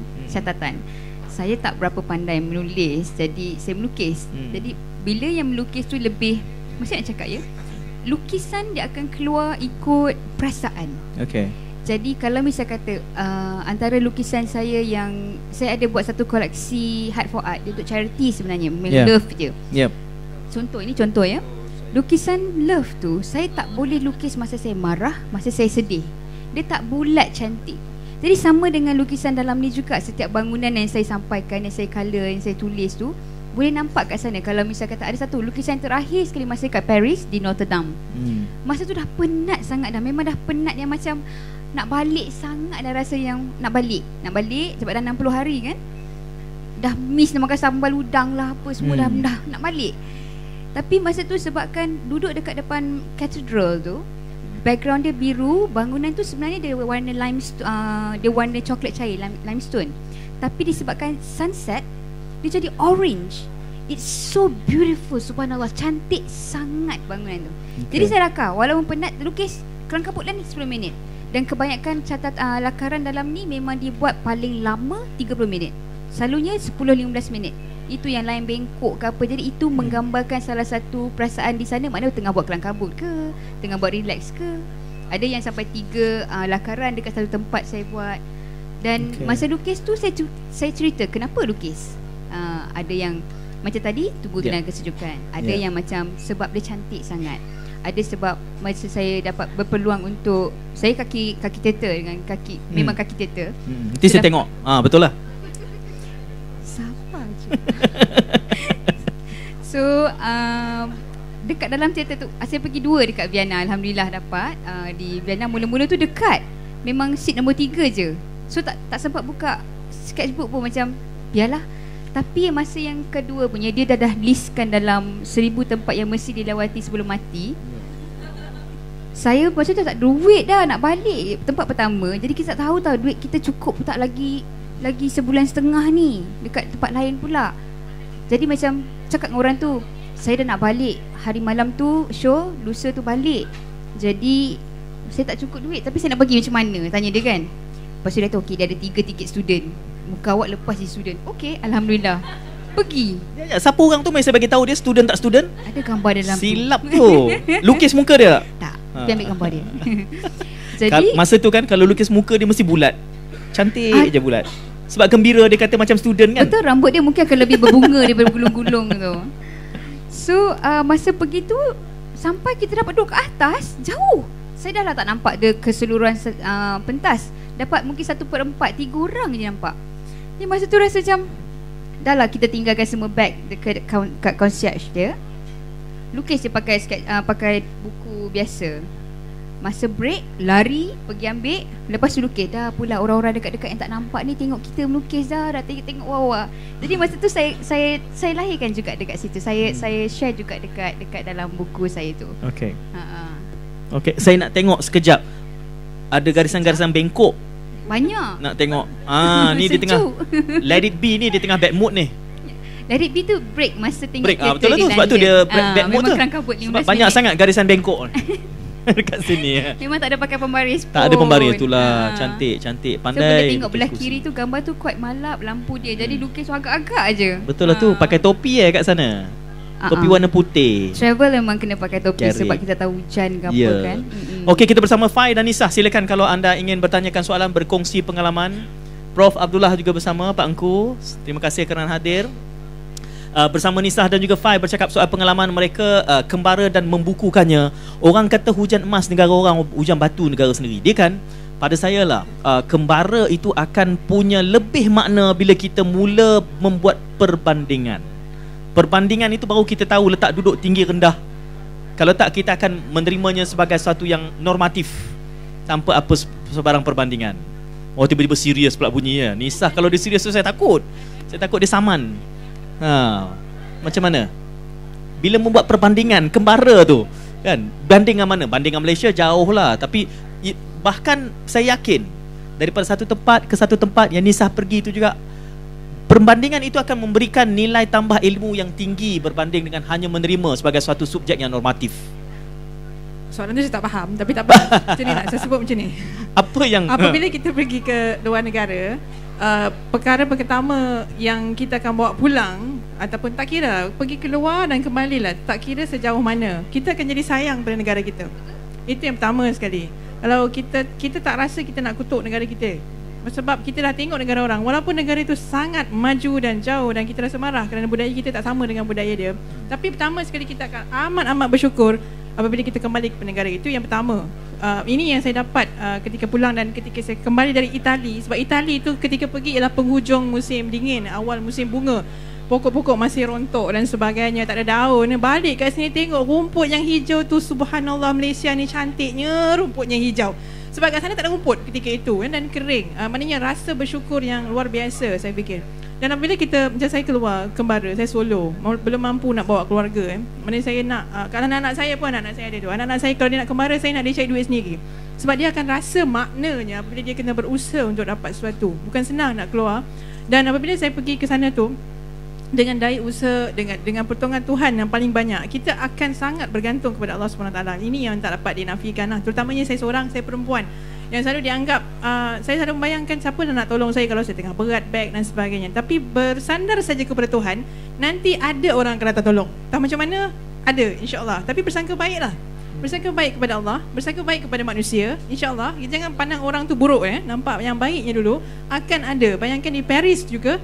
Saya tak berapa pandai menulis, jadi saya melukis. Jadi bila yang melukis tu lebih, macam nak cakap ya, lukisan dia akan keluar ikut perasaan. Okey. Jadi kalau misal kata antara lukisan saya yang saya ada buat satu koleksi Heart for Art, dia untuk charity sebenarnya, love je. Contoh, ini contoh ya. Lukisan love tu saya tak boleh lukis masa saya marah, masa saya sedih. Dia tak bulat cantik. Jadi sama dengan lukisan dalam ni juga, setiap bangunan yang saya sampaikan, yang saya colour, yang saya tulis tu boleh nampak kat sana. Kalau misal kata ada satu lukisan terakhir sekali masa kat Paris, di Notre Dame. Masa tu dah penat sangat dah. Memang dah penat yang macam nak balik sangat dah, rasa yang nak balik sebab dah 60 hari kan. Dah miss nak makan sambal udang lah apa semua, dah nak balik. Tapi masa tu sebabkan duduk dekat depan katedral tu, background dia biru, bangunan tu sebenarnya dia warna dia warna coklat cair, limestone. Tapi disebabkan sunset, dia jadi orange. It's so beautiful, subhanallah, cantik sangat bangunan tu. Jadi saya rakar, walaupun penat lukis kelang kabut dan 10 minit. Dan kebanyakan lakaran dalam ni memang dibuat paling lama 30 minit. Selalunya 10-15 minit. Itu yang lain bengkok ke apa. Jadi itu menggambarkan salah satu perasaan di sana. Maknanya tengah buat kelang kabut ke, tengah buat relax ke. Ada yang sampai 3 lakaran dekat satu tempat saya buat. Dan masa lukis tu saya cerita kenapa lukis. Ada yang macam tadi, tunggu dengan kesejukan. Ada yang macam sebab dia cantik sangat. Ada sebab masa saya dapat berpeluang untuk, saya kaki teater dengan kaki memang kaki teater. Nanti saya tengok. Betul lah. Siapa je. So dekat dalam teater tu saya pergi 2 dekat Vienna. Alhamdulillah dapat. Di Vienna mula-mula tu dekat, memang seat nombor 3 je. So tak sempat buka sketchbook pun, macam biarlah. Tapi masa yang kedua punya, dia dah listkan dalam 1000 tempat yang mesti dilawati sebelum mati. Saya macam tu tak duit dah nak balik tempat pertama. Jadi kita tak tahu duit kita cukup tak lagi sebulan setengah ni dekat tempat lain pula. Jadi macam cakap dengan orang tu, saya dah nak balik hari malam tu show, lusa tu balik. Jadi saya tak cukup duit, tapi saya nak pergi macam mana, tanya dia kan. Lepas tu dia kata okey, dia ada 3 tiket student, muka awak lepas di student. Okey, alhamdulillah. Pergi. Siapa orang tu, saya bagi tahu dia student tak student? Ada gambar dalam silap tu. Lukis muka dia tak? Dia ambil gambar dia. Jadi masa tu kan kalau lukis muka dia mesti bulat. Cantik je bulat. Sebab gembira, dia kata macam student kan. Betul, rambut dia mungkin akan lebih berbunga daripada gulung-gulung tu. So masa pergi tu, sampai kita dapat duduk ke atas, jauh. Saya dah lah tak nampak dia keseluruhan pentas. Dapat mungkin 1/4, 3 orang je nampak. Jadi masa tu rasa macam dah lah, kita tinggalkan semua bag dekat concierge dia. Lukis dia pakai buku biasa. Masa break, lari pergi ambil, lepas tu lukis. Dah pula orang-orang dekat-dekat yang tak nampak ni tengok kita melukis dah tengok wah. Jadi masa tu saya lahirkan juga dekat situ. Saya share juga dekat dalam buku saya tu. Okey. Okey, saya nak tengok sekejap. Ada garisan-garisan bengkok. Banyak. Nak tengok. Ni dia tengah Let It Be ni, dia tengah bad mood ni. Let It Be tu break masa tengok break, betul lah tu. Sebab tu dia bad mood tu. Sebab banyak sangat garisan bengkok dekat sini. Memang tak ada pakai pembaris pun. Tak ada pembaris, itulah. Cantik, pandai. So boleh tengok belah kiri tu, gambar tu quite malap lampu dia. Jadi lukis agak-agak aja. Betul lah tu, pakai topi kat sana. Topi warna putih. Travel memang kena pakai topi sebab kita tahu hujan ke apa kan. Okey, kita bersama Fai dan Nisa. Silakan kalau anda ingin bertanyakan soalan, berkongsi pengalaman. Prof Abdullah juga bersama, Pak Engku. Terima kasih kerana hadir. Bersama Nisa dan juga Fai bercakap soal pengalaman mereka kembara dan membukukannya. Orang kata hujan emas negara orang, hujan batu negara sendiri. Dia kan, pada saya lah, kembara itu akan punya lebih makna bila kita mula membuat perbandingan. Perbandingan itu baru kita tahu letak duduk tinggi rendah. Kalau tak, kita akan menerimanya sebagai sesuatu yang normatif tanpa apa sebarang perbandingan. Oh, tiba-tiba serius pula bunyi ya. Nisa kalau dia serius tu saya takut. Saya takut dia saman. Macam mana? Bila membuat perbandingan kembara tu, kan? Banding dengan mana? Banding dengan Malaysia jauh lah. Tapi bahkan saya yakin daripada satu tempat ke satu tempat yang Nisa pergi itu juga, perbandingan itu akan memberikan nilai tambah ilmu yang tinggi berbanding dengan hanya menerima sebagai suatu subjek yang normatif. Soalan tu saya tak faham, tapi tak apa. Macam ni nak saya sebut macam ni. Apa yang apabila kita pergi ke luar negara, perkara pertama yang kita akan bawa pulang, ataupun tak kira pergi keluar dan kembalilah, tak kira sejauh mana, kita akan jadi sayang pada negara kita. Itu yang pertama sekali. Kalau kita tak rasa kita nak kutuk negara kita, sebab kita dah tengok negara orang, walaupun negara itu sangat maju dan jauh dan kita rasa marah kerana budaya kita tak sama dengan budaya dia, tapi pertama sekali kita akan amat bersyukur apabila kita kembali ke negara itu. Yang pertama, ini yang saya dapat ketika pulang dan ketika saya kembali dari Itali. Sebab Itali itu ketika pergi ialah penghujung musim dingin, awal musim bunga, pokok-pokok masih rontok dan sebagainya, tak ada daun. Balik kat sini tengok rumput yang hijau tu, subhanallah, Malaysia ni cantiknya rumputnya hijau. Sebab kat sana tak ada rumput ketika itu kan, dan kering. Maknanya rasa bersyukur yang luar biasa saya fikir. Dan apabila kita, macam saya keluar kembara, saya solo, belum mampu nak bawa keluarga maknanya saya nak, kalau anak-anak saya pun, anak-anak saya ada tu, anak-anak saya kalau dia nak kembara, saya nak dia cari duit sendiri. Sebab dia akan rasa maknanya apabila dia kena berusaha untuk dapat sesuatu. Bukan senang nak keluar. Dan apabila saya pergi ke sana tu, dengan daya usaha, dengan pertolongan Tuhan yang paling banyak, kita akan sangat bergantung kepada Allah SWT. Ini yang tak dapat dinafikan lah. Terutamanya saya seorang, saya perempuan, yang selalu dianggap, saya selalu membayangkan siapa nak tolong saya kalau saya tengah berat beg dan sebagainya. Tapi bersandar saja kepada Tuhan, nanti ada orang akan datang tolong. Tak macam mana, ada insyaAllah. Tapi bersangka baiklah, bersangka baik kepada Allah, bersangka baik kepada manusia, insyaAllah. Jangan pandang orang tu buruk, nampak yang baiknya dulu, akan ada. Bayangkan di Paris juga,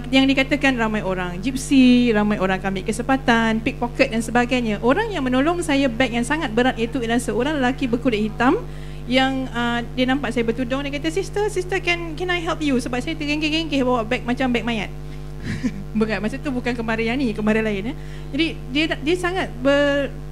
yang dikatakan ramai orang gypsy, ramai orang ambil kesempatan, pickpocket dan sebagainya. Orang yang menolong saya beg yang sangat berat itu adalah seorang lelaki berkulit hitam yang dia nampak saya bertudung. Dia kata, sister can I help you? Sebab saya tergengkeh-gengkeh bawa beg macam beg mayat. Berat. Masa tu bukan kembara yang ni, kembara lain. Jadi dia sangat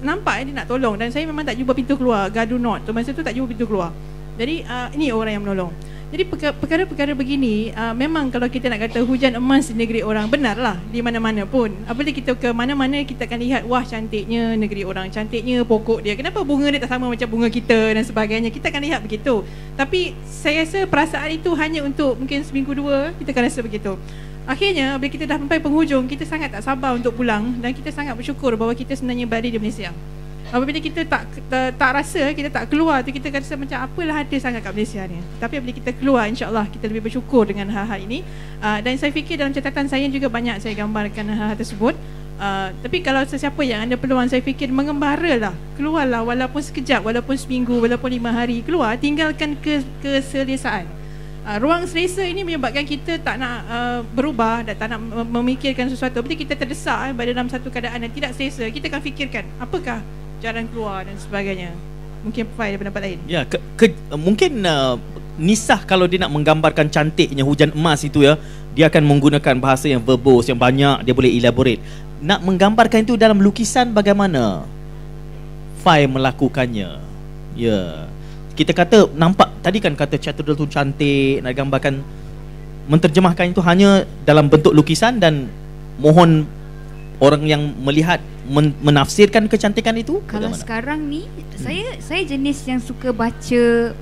nampak dia nak tolong. Dan saya memang tak jumpa pintu keluar, gaduh not tu, masa tu tak jumpa pintu keluar. Jadi ini orang yang menolong. Jadi perkara-perkara begini, memang kalau kita nak kata hujan emas di negeri orang, benarlah di mana-mana pun. Apabila kita ke mana-mana, kita akan lihat, wah cantiknya negeri orang, cantiknya pokok dia, kenapa bunga dia tak sama macam bunga kita dan sebagainya. Kita akan lihat begitu. Tapi saya rasa perasaan itu hanya untuk mungkin seminggu dua, kita akan rasa begitu. Akhirnya bila kita dah sampai penghujung, kita sangat tak sabar untuk pulang. Dan kita sangat bersyukur bahawa kita sebenarnya berada di Malaysia. Apabila kita tak rasa, kita tak keluar tu, kita rasa macam apalah ada sangat kat Malaysia ni. Tapi apabila kita keluar, insyaAllah kita lebih bersyukur dengan hal-hal ini. Dan saya fikir dalam catatan saya juga banyak saya gambarkan hal-hal tersebut. Tapi kalau sesiapa yang ada peluang, saya fikir mengembaralah, keluarlah walaupun sekejap, walaupun seminggu, walaupun 5 hari, keluar, tinggalkan keselesaan. Ruang selesa ini menyebabkan kita tak nak berubah dan tak nak memikirkan sesuatu. Apabila kita terdesak dalam satu keadaan yang tidak selesa, kita akan fikirkan apakah jalan keluar dan sebagainya. Mungkin Fai ada pendapat lain. Ya, mungkin Nisah kalau dia nak menggambarkan cantiknya hujan emas itu ya, dia akan menggunakan bahasa yang verbose, yang banyak, dia boleh elaborate. Nak menggambarkan itu dalam lukisan bagaimana Fai melakukannya? Ya. Kita kata nampak tadi kan kata cathedral tu cantik, nak gambarkan, menterjemahkan itu hanya dalam bentuk lukisan dan mohon orang yang melihat menafsirkan kecantikan itu. Kalau bagaimana? Sekarang ni saya jenis yang suka baca.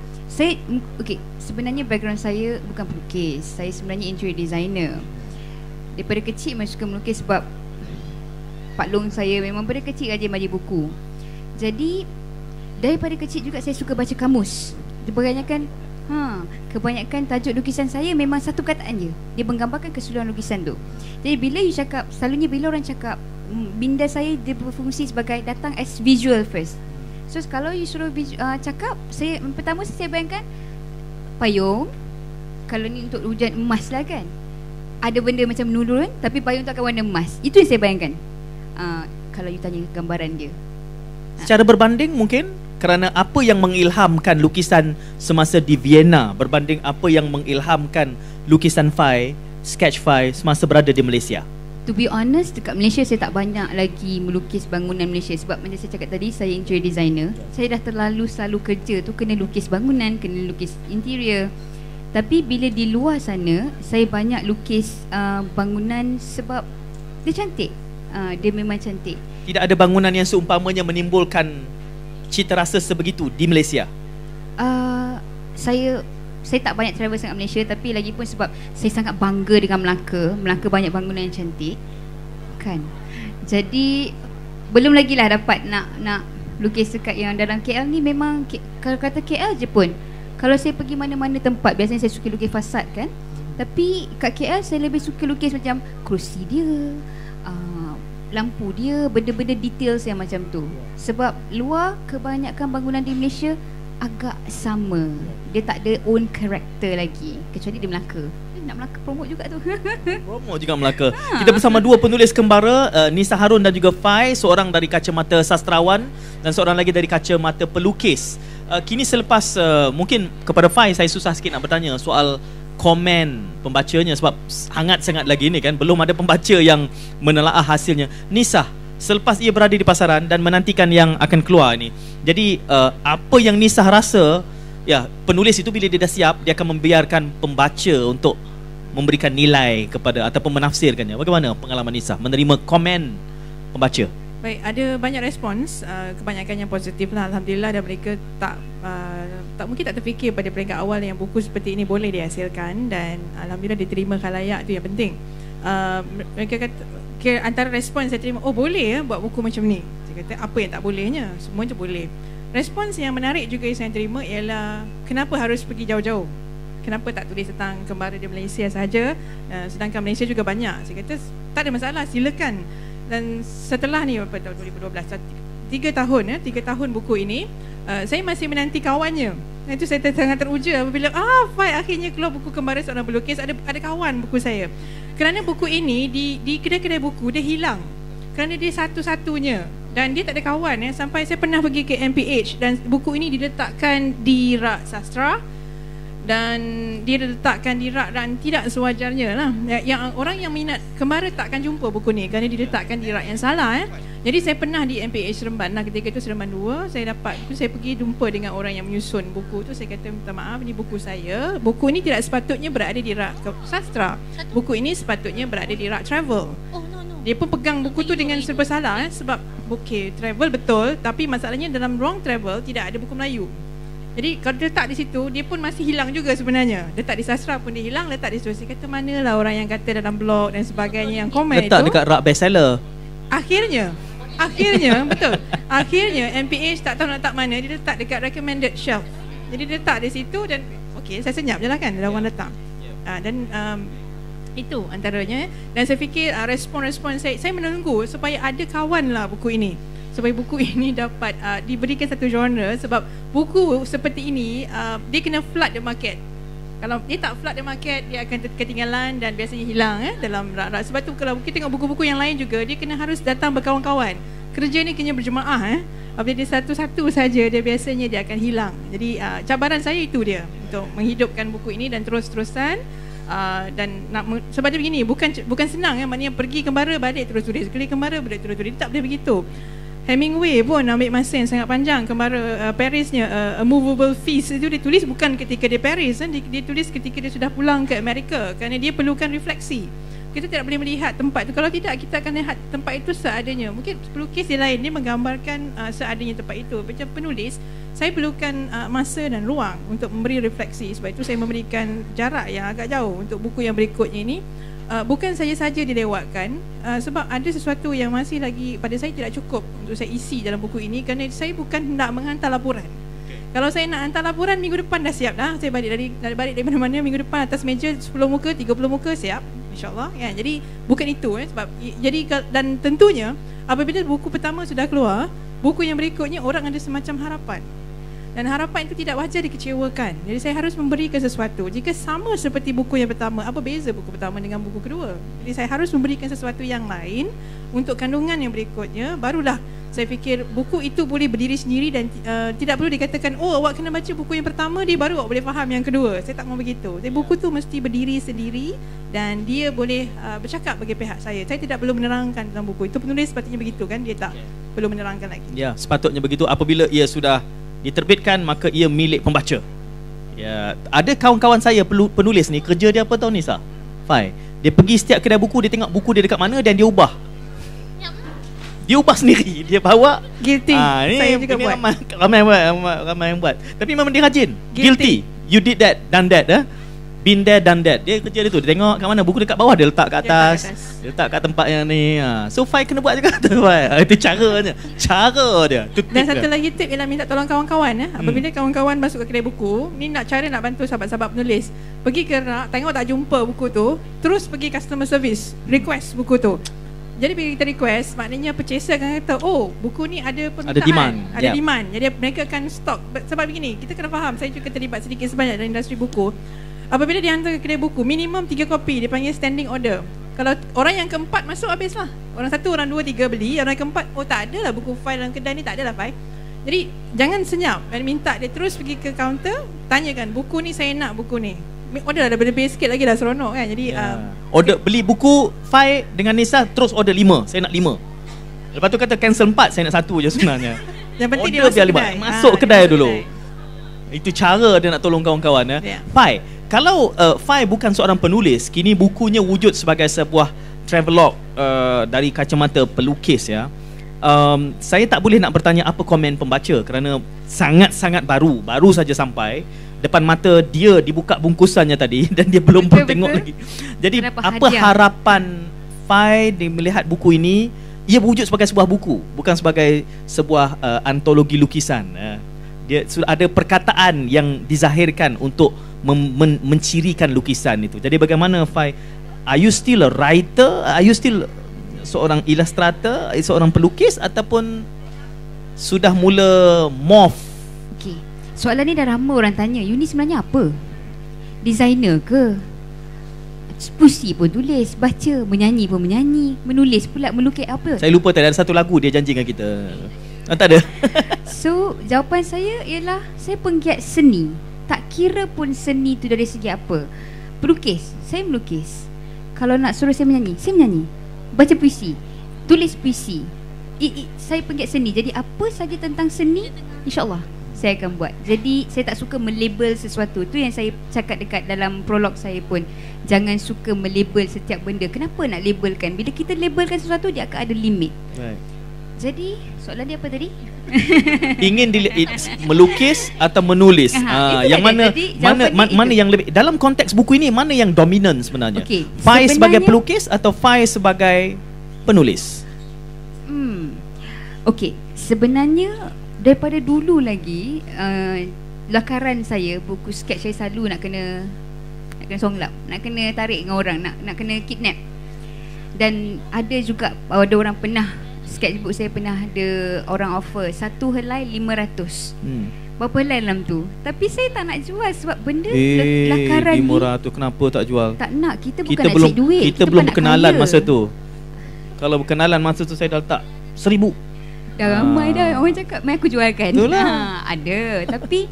Sebenarnya background saya bukan pelukis. Saya sebenarnya interior designer. Daripada kecil memang suka melukis sebab Pak Long saya memang dari kecil rajin baca buku. Jadi daripada kecil juga saya suka baca kamus. Kebanyakan tajuk lukisan saya memang satu kataan je. Dia menggambarkan keseluruhan lukisan tu. Jadi bila you cakap, selalunya bila orang cakap minda saya dia berfungsi sebagai datang as visual first. So kalau you suruh cakap, pertama saya bayangkan payung. Kalau ni untuk hujan emas lah kan, ada benda macam menurun tapi payung tu akan warna emas. Itu yang saya bayangkan kalau you tanya gambaran dia. Secara berbanding mungkin kerana apa yang mengilhamkan lukisan semasa di Vienna berbanding apa yang mengilhamkan lukisan Fai, sketch Fai semasa berada di Malaysia. To be honest, dekat Malaysia saya tak banyak lagi melukis bangunan Malaysia. Sebab macam saya cakap tadi, saya interior designer. Saya dah selalu kerja tu kena lukis bangunan, kena lukis interior. Tapi bila di luar sana, saya banyak lukis bangunan sebab dia cantik. Dia memang cantik. Tidak ada bangunan yang seumpamanya menimbulkan cita rasa sebegitu di Malaysia? Saya tak banyak travel sangat Malaysia, tapi lagi pun sebab saya sangat bangga dengan Melaka. Melaka banyak bangunan yang cantik kan. Jadi belum lagi lah dapat nak lukis dekat yang dalam KL ni. Memang kalau kata KL je pun, kalau saya pergi mana-mana tempat, biasanya saya suka lukis fasad kan. Tapi kat KL saya lebih suka lukis macam kerusi dia, lampu dia, benda-benda details yang macam tu. Sebab luar kebanyakan bangunan di Malaysia agak sama. Dia tak ada own character lagi, kecuali di Melaka. Nak Melaka promote juga tu. Promote juga Melaka. Kita bersama dua penulis kembara, Nisa Harun dan juga Fai, seorang dari kacamata sastrawan dan seorang lagi dari kacamata pelukis. Kini selepas mungkin kepada Fai saya susah sikit nak bertanya soal komen pembacanya sebab sangat-sangat lagi ni kan, belum ada pembaca yang menelaah hasilnya. Nisa, selepas ia berada di pasaran dan menantikan yang akan keluar ni, jadi apa yang Nisa rasa, ya, penulis itu bila dia dah siap, dia akan membiarkan pembaca untuk memberikan nilai kepada ataupun menafsirkannya. Bagaimana pengalaman Nisa menerima komen pembaca? Baik, ada banyak respons, kebanyakan yang positif lah, alhamdulillah. Dan mereka tak mungkin tak terfikir pada peringkat awal yang buku seperti ini boleh dihasilkan, dan alhamdulillah diterima khalayak, tu yang penting. Mereka kata, antara respons saya terima, oh boleh buat buku macam ni. Saya kata, apa yang tak bolehnya? Semua tu boleh. Respons yang menarik juga yang saya terima ialah, kenapa harus pergi jauh-jauh? Kenapa tak tulis tentang kembara di Malaysia sahaja, sedangkan Malaysia juga banyak? Saya kata, tak ada masalah, silakan. Dan setelah ni, tahun 2012, 3 tahun buku ini, saya masih menanti kawannya. Itu saya sangat teruja apabila Fai akhirnya keluar buku kembara seorang pelukis. Ada kawan buku saya. Kerana buku ini di kedai-kedai buku dia hilang. Kerana dia satu-satunya dan dia tak ada kawan sampai saya pernah pergi ke MPH dan buku ini diletakkan di rak sastra. Dan dia diletakkan di rak dan tidak sewajarnya lah. Yang orang yang minat kembara takkan jumpa buku ni kerana diletakkan di rak yang salah. Jadi saya pernah di MPH Seremban lah, ketika itu Seremban 2. Saya pergi jumpa dengan orang yang menyusun buku tu. Saya kata, minta maaf, ini buku saya. Buku ini tidak sepatutnya berada di rak sastra. Buku ini sepatutnya berada di rak travel. Dia pun pegang buku tu dengan serba salah sebab travel betul, tapi masalahnya dalam ruang travel tidak ada buku Melayu. Jadi kalau letak di situ, dia pun masih hilang juga sebenarnya. Letak di sastra pun dia hilang, letak di situ. Saya kata, manalah orang yang kata dalam blog dan sebagainya yang komen letak dekat rak bestseller. Akhirnya betul. Akhirnya MPH tak tahu nak letak mana, dia letak dekat recommended shelf. Jadi dia letak di situ dan saya senyap je lah kan, ada orang datang. Dan itu antaranya. Dan saya fikir respon-respon saya menunggu supaya ada kawan lah buku ini, supaya buku ini dapat diberikan satu genre. Sebab buku seperti ini dia kena flood the market. Kalau dia tak flood the market, dia akan ketinggalan dan biasanya hilang dalam rak-rak. Sebab tu kalau kita tengok buku-buku yang lain juga, dia kena harus datang berkawan-kawan. Kerja ni kena berjemaah. Apabila dia satu-satu saja, dia biasanya dia akan hilang. Jadi cabaran saya itu dia, untuk menghidupkan buku ini dan terus-terusan. Dan sebab dia begini, bukan senang maknanya pergi kembara balik terus tulis, pergi kembara balik terus tulis. Tak boleh begitu. Hemingway pun ambil masa yang sangat panjang. Kembara Parisnya, A Movable Feast itu dia tulis bukan ketika dia Paris, dia tulis ketika dia sudah pulang ke Amerika, kerana dia perlukan refleksi. Kita tidak boleh melihat tempat itu. Kalau tidak, kita akan lihat tempat itu seadanya. Mungkin pelukis yang lain dia menggambarkan seadanya tempat itu. Macam penulis, saya perlukan masa dan ruang untuk memberi refleksi. Sebab itu saya memberikan jarak yang agak jauh untuk buku yang berikutnya ini. Bukan saja dilewatkan, sebab ada sesuatu yang masih lagi pada saya tidak cukup untuk saya isi dalam buku ini, kerana saya bukan nak menghantar laporan. Kalau saya nak hantar laporan, minggu depan dah siap dah. Saya balik dari mana-mana, minggu depan atas meja 10 muka, 30 muka siap. InsyaAllah kan. Jadi bukan itu sebab jadi dan tentunya apabila buku pertama sudah keluar, buku yang berikutnya orang ada semacam harapan. Dan harapan itu tidak wajar dikecewakan. Jadi saya harus memberikan sesuatu. Jika sama seperti buku yang pertama, apa beza buku pertama dengan buku kedua? Jadi saya harus memberikan sesuatu yang lain untuk kandungan yang berikutnya. Barulah saya fikir buku itu boleh berdiri sendiri dan tidak perlu dikatakan, oh awak kena baca buku yang pertama, dia baru awak boleh faham yang kedua. Saya tak mahu begitu. Jadi buku tu mesti berdiri sendiri dan dia boleh bercakap bagi pihak saya. Saya tidak perlu menerangkan dalam buku. Itu penulis sepatutnya begitu kan, dia tak perlu menerangkan lagi. Ya, sepatutnya begitu. Apabila ia sudah diterbitkan, maka ia milik pembaca. Ya, ada kawan-kawan saya penulis ni, kerja dia apa tahu ni Sah? Fai. Dia pergi setiap kedai buku, dia tengok buku dia dekat mana dan dia ubah. Dia ubah sendiri, dia bawa. Guilty. Saya juga buat. Ramai yang buat. Tapi memang dia rajin. Guilty. You did that, done that, been there, done that. Dia kerja dia tu, dia tengok kat mana buku dekat bawah, dia letak kat atas. Dia letak kat tempat yang ni. So Fai kena buat juga tu, Fai. Itu caranya. Cara dia. Dan satu lagi tip ialah minta tolong kawan-kawan. Apabila kawan-kawan masuk ke kedai buku, ni nak bantu sahabat-sahabat penulis. Pergi ke rak, tengok tak jumpa buku tu, terus pergi customer service, request buku tu. Jadi bila kita request, maknanya purchaser akan kata, oh buku ni ada permintaan, ada demand. Ada demand. Jadi mereka akan stok. Sebab begini, kita kena faham, saya juga terlibat sedikit sebanyak dalam industri buku. Apabila dihantar ke kedai buku, minimum 3 kopi, dia panggil standing order. Kalau orang yang keempat masuk, habislah. Orang satu, orang dua, tiga beli. Orang keempat, oh tak ada lah buku file dalam kedai ni, tak ada lah file. Jadi jangan senyap dan minta dia terus pergi ke kaunter, tanyakan, buku ni saya nak buku ni. Order dah lebih sikit lagi dah seronok kan. Jadi order beli buku Fai dengan Nisa, terus order 5. Saya nak 5. Lepas tu kata cancel 4, saya nak 1 je sebenarnya. Yang penting order dia masuk kedai. Masuk kedai dulu. Itu cara dia nak tolong kawan-kawan Fai, kalau Fai bukan seorang penulis, kini bukunya wujud sebagai sebuah travelog dari kacamata pelukis ya. Saya tak boleh nak bertanya apa komen pembaca kerana sangat-sangat baru saja sampai. Depan mata dia dibuka bungkusannya tadi dan dia belum pun tengok lagi. Jadi apa harapan Fai melihat buku ini? Ia wujud sebagai sebuah buku, bukan sebagai sebuah antologi lukisan. Dia sudah ada perkataan yang dizahirkan untuk mencirikan lukisan itu. Jadi bagaimana Fai? Are you still a writer? Are you still seorang ilustrator, seorang pelukis, ataupun sudah mula morph? Soalan ni dah ramai orang tanya, you ni sebenarnya apa? Designer ke? Puisi pun tulis, baca, menyanyi pun menyanyi, menulis pula, melukis apa? Saya lupa tadi ada satu lagu dia janji dengan kita. Tak ada. So, jawapan saya ialah saya penggiat seni. Tak kira pun seni tu dari segi apa. Pelukis, saya melukis. Kalau nak suruh saya menyanyi, saya menyanyi. Baca puisi, tulis puisi. Saya penggiat seni. Jadi apa saja tentang seni, insya-Allah saya akan buat. Jadi saya tak suka melabel sesuatu. Tu yang saya cakap dekat dalam prolog saya pun. Jangan suka melabel setiap benda. Kenapa nak labelkan? Bila kita labelkan sesuatu, dia akan ada limit. Right. Jadi soalan dia apa tadi? Ingin melukis atau menulis? Yang mana yang lebih dalam konteks buku ini, mana yang dominan sebenarnya? Fai sebagai pelukis atau Fai sebagai penulis? Okey, sebenarnya daripada dulu lagi lakaran saya, buku sketch saya selalu nak kena songlap, nak kena tarik dengan orang, nak kena kidnap. Dan ada juga ada orang pernah sketchbook saya pernah ada orang offer satu helai 500. Berapa helai dalam tu? Tapi saya tak nak jual sebab benda lakaran 500 ni kenapa tak jual? Tak nak, kita bukan nak cari duit. Kita belum berkenalan masa tu. Kalau berkenalan masa tu saya dah letak 1,000. Dah ramai dah orang cakap, mai aku jualkan. Ada. Tapi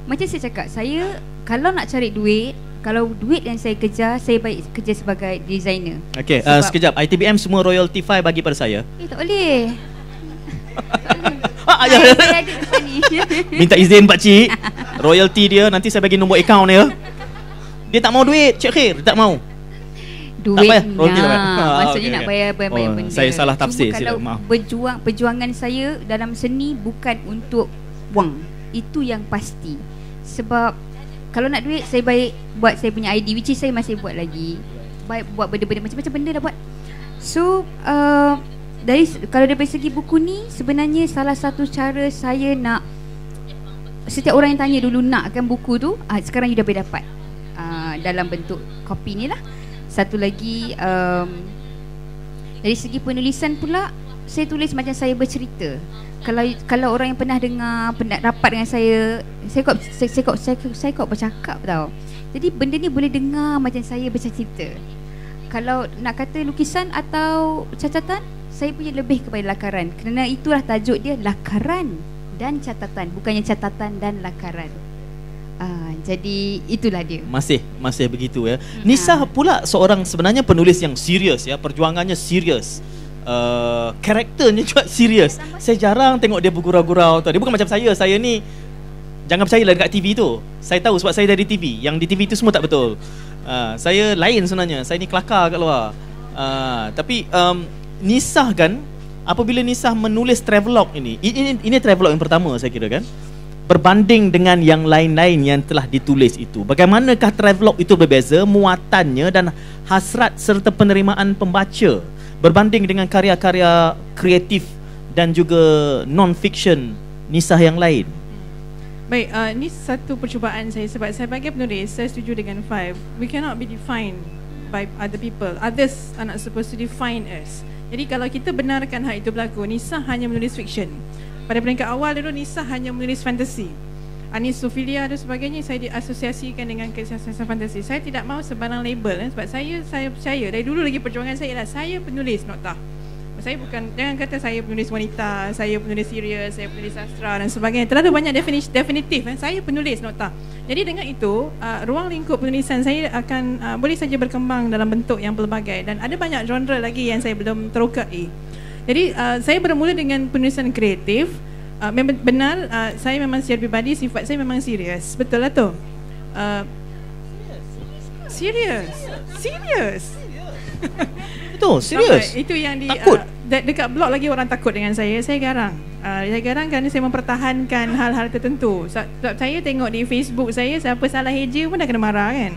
macam saya cakap, saya kalau nak cari duit, kalau duit yang saya kejar, saya baik kerja sebagai designer. Okey, sekejap. ITBM semua royalty Fai bagi pada saya. Tak boleh. Saya ada depan ni. Minta izin Pak Cik. Royalty dia nanti saya bagi nombor akaun dia. Dia tak mau duit, Cik Khair, dia tak mau. Duit maksudnya nak bayar benda. Saya salah tafsir. Kalau perjuangan saya dalam seni bukan untuk wang, itu yang pasti. Sebab kalau nak duit, saya baik buat saya punya ID, which is saya masih buat lagi. Baik buat benda-benda macam-macam benda dah buat. So kalau dari segi buku ni, sebenarnya salah satu cara saya nak, setiap orang yang tanya dulu nakkan buku tu, sekarang you dah boleh dapat dalam bentuk kopi ni lah. Satu lagi dari segi penulisan pula, saya tulis macam saya bercerita. Kalau orang yang pernah rapat dengan saya kok bercakap tau. Jadi benda ni boleh dengar macam saya bercerita. Kalau nak kata lukisan atau catatan, saya punya lebih kepada lakaran. Kerana itulah tajuk dia, lakaran dan catatan, bukannya catatan dan lakaran. Jadi itulah dia. Masih begitu ya. Nisa pula seorang sebenarnya penulis yang serius ya, perjuangannya serius. Karakternya juga serius. Saya jarang tengok dia bergurau-gurau tau. Dia bukan macam saya ni jangan percayalah dekat TV tu. Saya tahu sebab saya dari TV. Yang di TV tu semua tak betul. Saya lain sebenarnya. Saya ni kelakar kat luar. Tapi Nisa kan, apabila Nisa menulis travelog ini travelog yang pertama saya kira kan, berbanding dengan yang lain-lain yang telah ditulis itu, bagaimanakah travelog itu berbeza muatannya dan hasrat serta penerimaan pembaca berbanding dengan karya-karya kreatif dan juga non-fiction Nisa yang lain? Baik, ini satu percubaan saya sebab saya sebagai penulis, saya setuju dengan Five. We cannot be defined by other people. Others are not supposed to define us. Jadi kalau kita benarkan hal itu berlaku, Nisa hanya menulis fiction. Pada peringkat awal dulu Nisa hanya menulis fantasi. Anisofilia dan sebagainya saya diasosiasikan dengan kisah fantasi. Saya tidak mahu sebarang label sebab saya percaya dari dulu lagi perjuangan saya ialah saya penulis nota. Saya bukan, jangan kata saya penulis wanita, saya penulis serius, saya penulis sastra dan sebagainya. Terlalu banyak definitif. Saya penulis nota. Jadi dengan itu, ruang lingkup penulisan saya akan boleh saja berkembang dalam bentuk yang pelbagai dan ada banyak genre lagi yang saya belum terokai. Jadi saya bermula dengan penulisan kreatif. Benar, saya memang secara pribadi sifat saya memang serius. Betul lah tu. Serius. Betul, serius. Itu yang takut. Dekat blog lagi orang takut dengan saya. Saya garang. Saya garang kerana saya mempertahankan hal-hal tertentu. Sebab saya tengok di Facebook saya, siapa salah heja pun dah kena marah kan.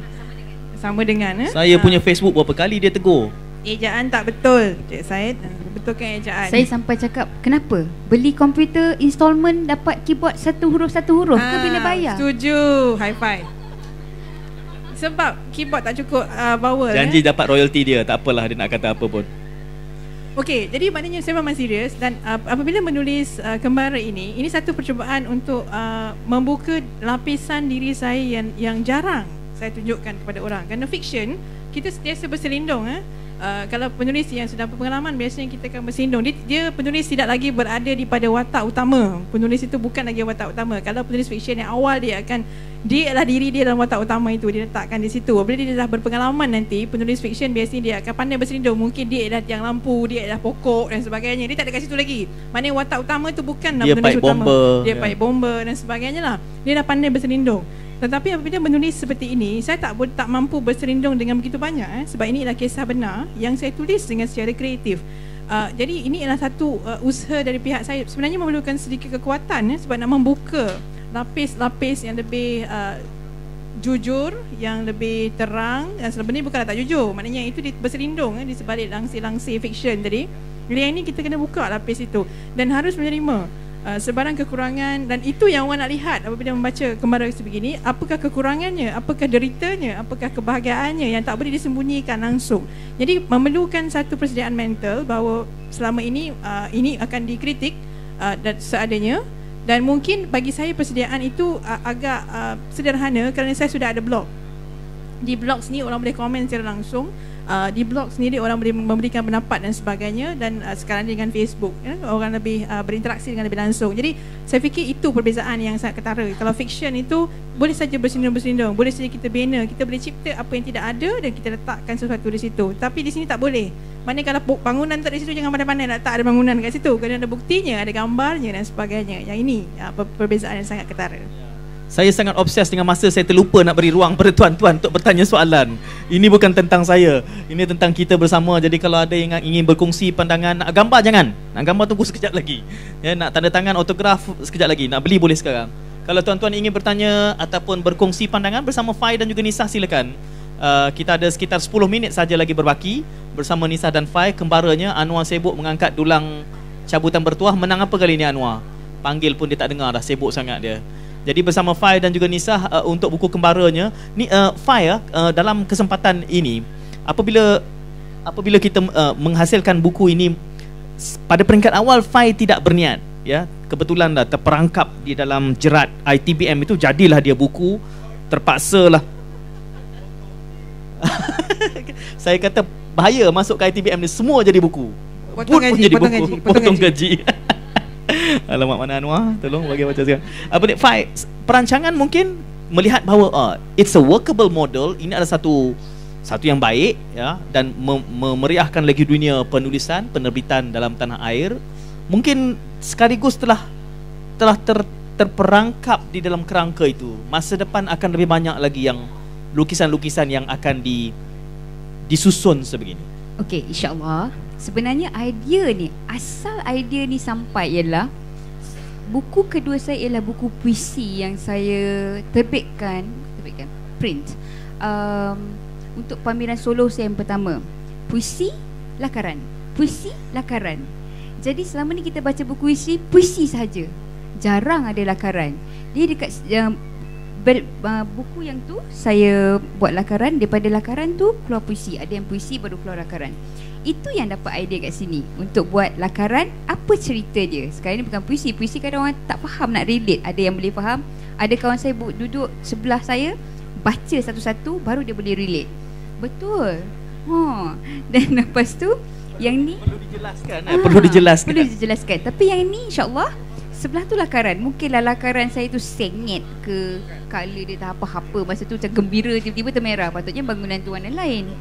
Sama dengan saya punya Facebook berapa kali dia tegur. Ejaan tak betul. Saya betulkan ejaan. Saya sampai cakap, kenapa? Beli komputer installment dapat keyboard satu huruf ke bila bayar? Setuju. High five. Sebab keyboard tak cukup power. Janji dapat royalty dia. Tak apalah dia nak kata apa pun. Okey, jadi maknanya saya memang serius. Dan apabila menulis Kembara ini satu percubaan untuk membuka lapisan diri saya yang jarang saya tunjukkan kepada orang. Kerana fiction, kita sentiasa berselindung. Kalau penulis yang sudah berpengalaman, biasanya kita akan berselindung. Dia penulis tidak lagi berada di pada watak utama. Penulis itu bukan lagi watak utama. Kalau penulis fiction yang awal, dia adalah diri dia dalam watak utama itu. Dia letakkan di situ. Apabila dia dah berpengalaman nanti, penulis fiction biasanya dia akan pandai berselindung. Mungkin dia adalah tiang lampu, dia adalah pokok dan sebagainya. Dia tak ada kat situ lagi. Maknanya watak utama itu bukanlah penulis utama. Dia pipe bomber dan sebagainya lah. Dia dah pandai berselindung. Tetapi apabila menulis seperti ini, saya tak mampu berselindung dengan begitu banyak sebab ini adalah kisah benar yang saya tulis dengan secara kreatif. Jadi ini adalah satu usaha dari pihak saya. Sebenarnya memerlukan sedikit kekuatan sebab nak membuka lapis-lapis yang lebih jujur, yang lebih terang. Sebenarnya bukanlah tak jujur, maknanya itu berselindung di sebalik langsir-langsir fiction tadi. Jadi yang ini kita kena buka lapis itu dan harus menerima sebarang kekurangan, dan itu yang orang nak lihat apabila membaca Kembara sebegini. Apakah kekurangannya, apakah deritanya, apakah kebahagiaannya yang tak boleh disembunyikan langsung. Jadi memerlukan satu persediaan mental bahawa selama ini akan dikritik dan seadanya. Dan mungkin bagi saya persediaan itu agak sederhana kerana saya sudah ada blog. Di blog sini orang boleh komen secara langsung. Di blog sendiri orang boleh memberikan pendapat dan sebagainya. Dan sekarang dengan Facebook orang lebih berinteraksi dengan lebih langsung. Jadi saya fikir itu perbezaan yang sangat ketara. Kalau fiction itu boleh saja berselindung-berselindung, boleh saja kita bina, kita boleh cipta apa yang tidak ada dan kita letakkan sesuatu di situ. Tapi di sini tak boleh. Maknanya kalau bangunan tak di situ, jangan pandai-pandai nak letak ada bangunan kat situ. Kerana ada buktinya, ada gambarnya dan sebagainya. Yang ini perbezaan yang sangat ketara. Saya sangat obses dengan masa, saya terlupa nak beri ruang pada tuan-tuan untuk bertanya soalan. Ini bukan tentang saya, ini tentang kita bersama. Jadi kalau ada yang ingin berkongsi pandangan, nak gambar jangan. Nak gambar tunggu sekejap lagi. Nak tanda tangan autograf sekejap lagi. Nak beli boleh sekarang. Kalau tuan-tuan ingin bertanya ataupun berkongsi pandangan bersama Fai dan juga Nisa, silakan. Kita ada sekitar 10 minit saja lagi berbaki bersama Nisa dan Fai. Kembaranya Anwar sibuk mengangkat dulang cabutan bertuah. Menang apa kali ni Anwar? Panggil pun dia tak dengar, dah sibuk sangat dia. Jadi bersama Fai dan juga Nisa untuk buku Kembaranya ni, Fai dalam kesempatan ini apabila kita menghasilkan buku ini pada peringkat awal Fai tidak berniat, ya, kebetulan dah terperangkap di dalam jerat ITBM itu, jadilah dia buku, terpaksalah. Saya kata bahaya masuk ke ITBM ni, semua jadi buku. Potong gaji, jadi potong buku, gaji, potong gaji. Alamak, mana Anwar? Tolong bagi baca sekarang. Apa ni, Fai, perancangan mungkin melihat bahawa it's a workable model. Ini adalah satu yang baik, ya, dan memeriahkan lagi dunia penulisan, penerbitan dalam tanah air. Mungkin sekaligus telah terperangkap di dalam kerangka itu. Masa depan akan lebih banyak lagi yang lukisan-lukisan yang akan disusun sebegini. Okey, insya-Allah. Sebenarnya asal idea ni sampai ialah buku kedua saya ialah buku puisi yang saya terbitkan print untuk pameran solo saya yang pertama. Puisi lakaran. Jadi selama ni kita baca buku puisi sahaja. Jarang ada lakaran. Dia dekat buku yang tu saya buat lakaran, daripada lakaran tu keluar puisi. Ada yang puisi baru keluar lakaran. Itu yang dapat idea kat sini untuk buat lakaran. Apa cerita dia? Sekarang ni bukan puisi. Puisi kadang orang tak faham nak relate. Ada yang boleh faham. Ada kawan saya duduk sebelah saya, baca satu-satu baru dia boleh relate. Betul. Dan lepas tu yang ni perlu dijelaskan. Perlu dijelaskan. Tapi yang ni insya-Allah sebelah tu lakaran. Mungkinlah lakaran saya tu sengit ke, color dia tak apa-apa. Masa tu macam gembira, tiba-tiba termerah. Patutnya bangunan tu warna lain.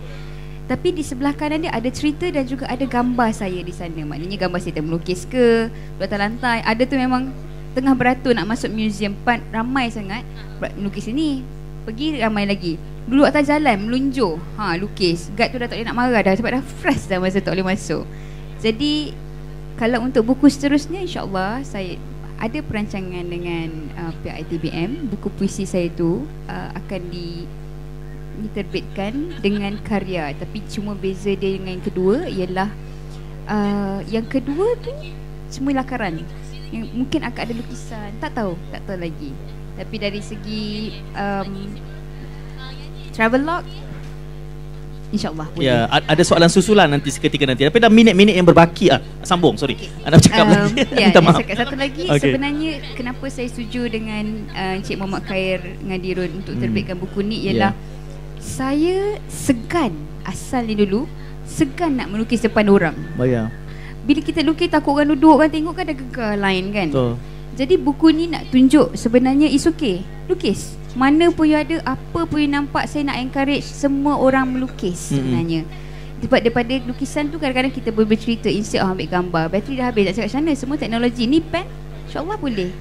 Tapi di sebelah kanan dia ada cerita dan juga ada gambar saya di sana. Maknanya gambar saya melukis ke, di atas lantai. Ada tu memang tengah beratur nak masuk museum. Ramai sangat melukis ini. Pergi ramai lagi. Duduk atas jalan melunjur, lukis. Guard tu dah tak boleh nak marah dah, sebab dah fresh dah masa tak boleh masuk. Jadi kalau untuk buku seterusnya, insya-Allah saya ada perancangan dengan pihak ITBM. Buku puisi saya tu akan diterbitkan dengan karya. Tapi cuma beza dia dengan yang kedua ialah yang kedua tu semua lakaran. Yang mungkin akan ada lukisan, tak tahu lagi. Tapi dari segi travelog, InsyaAllah boleh. Ya, ada soalan susulan nanti seketika nanti. Tapi dah minit-minit yang berbaki. Sambung, sorry. Anda bercakap lagi. Ya, minta maaf. Satu lagi, sebenarnya kenapa saya setuju dengan Encik Muhammad Khair Ngadirun untuk terbitkan buku ni ialah saya segan asal ni dulu, segan nak melukis depan orang. Bila kita lukis takut orang duduk, orang tengok kan ada gegar lain kan. Betul. Jadi buku ni nak tunjuk sebenarnya it's okay, lukis. Mana pun yang ada, apa pun yang nampak, saya nak encourage semua orang melukis sebenarnya. Sebab daripada lukisan tu kadang-kadang kita boleh bercerita instead of ambil gambar. Bateri dah habis, nak cakap macam mana, semua teknologi ni pen, insyaAllah boleh.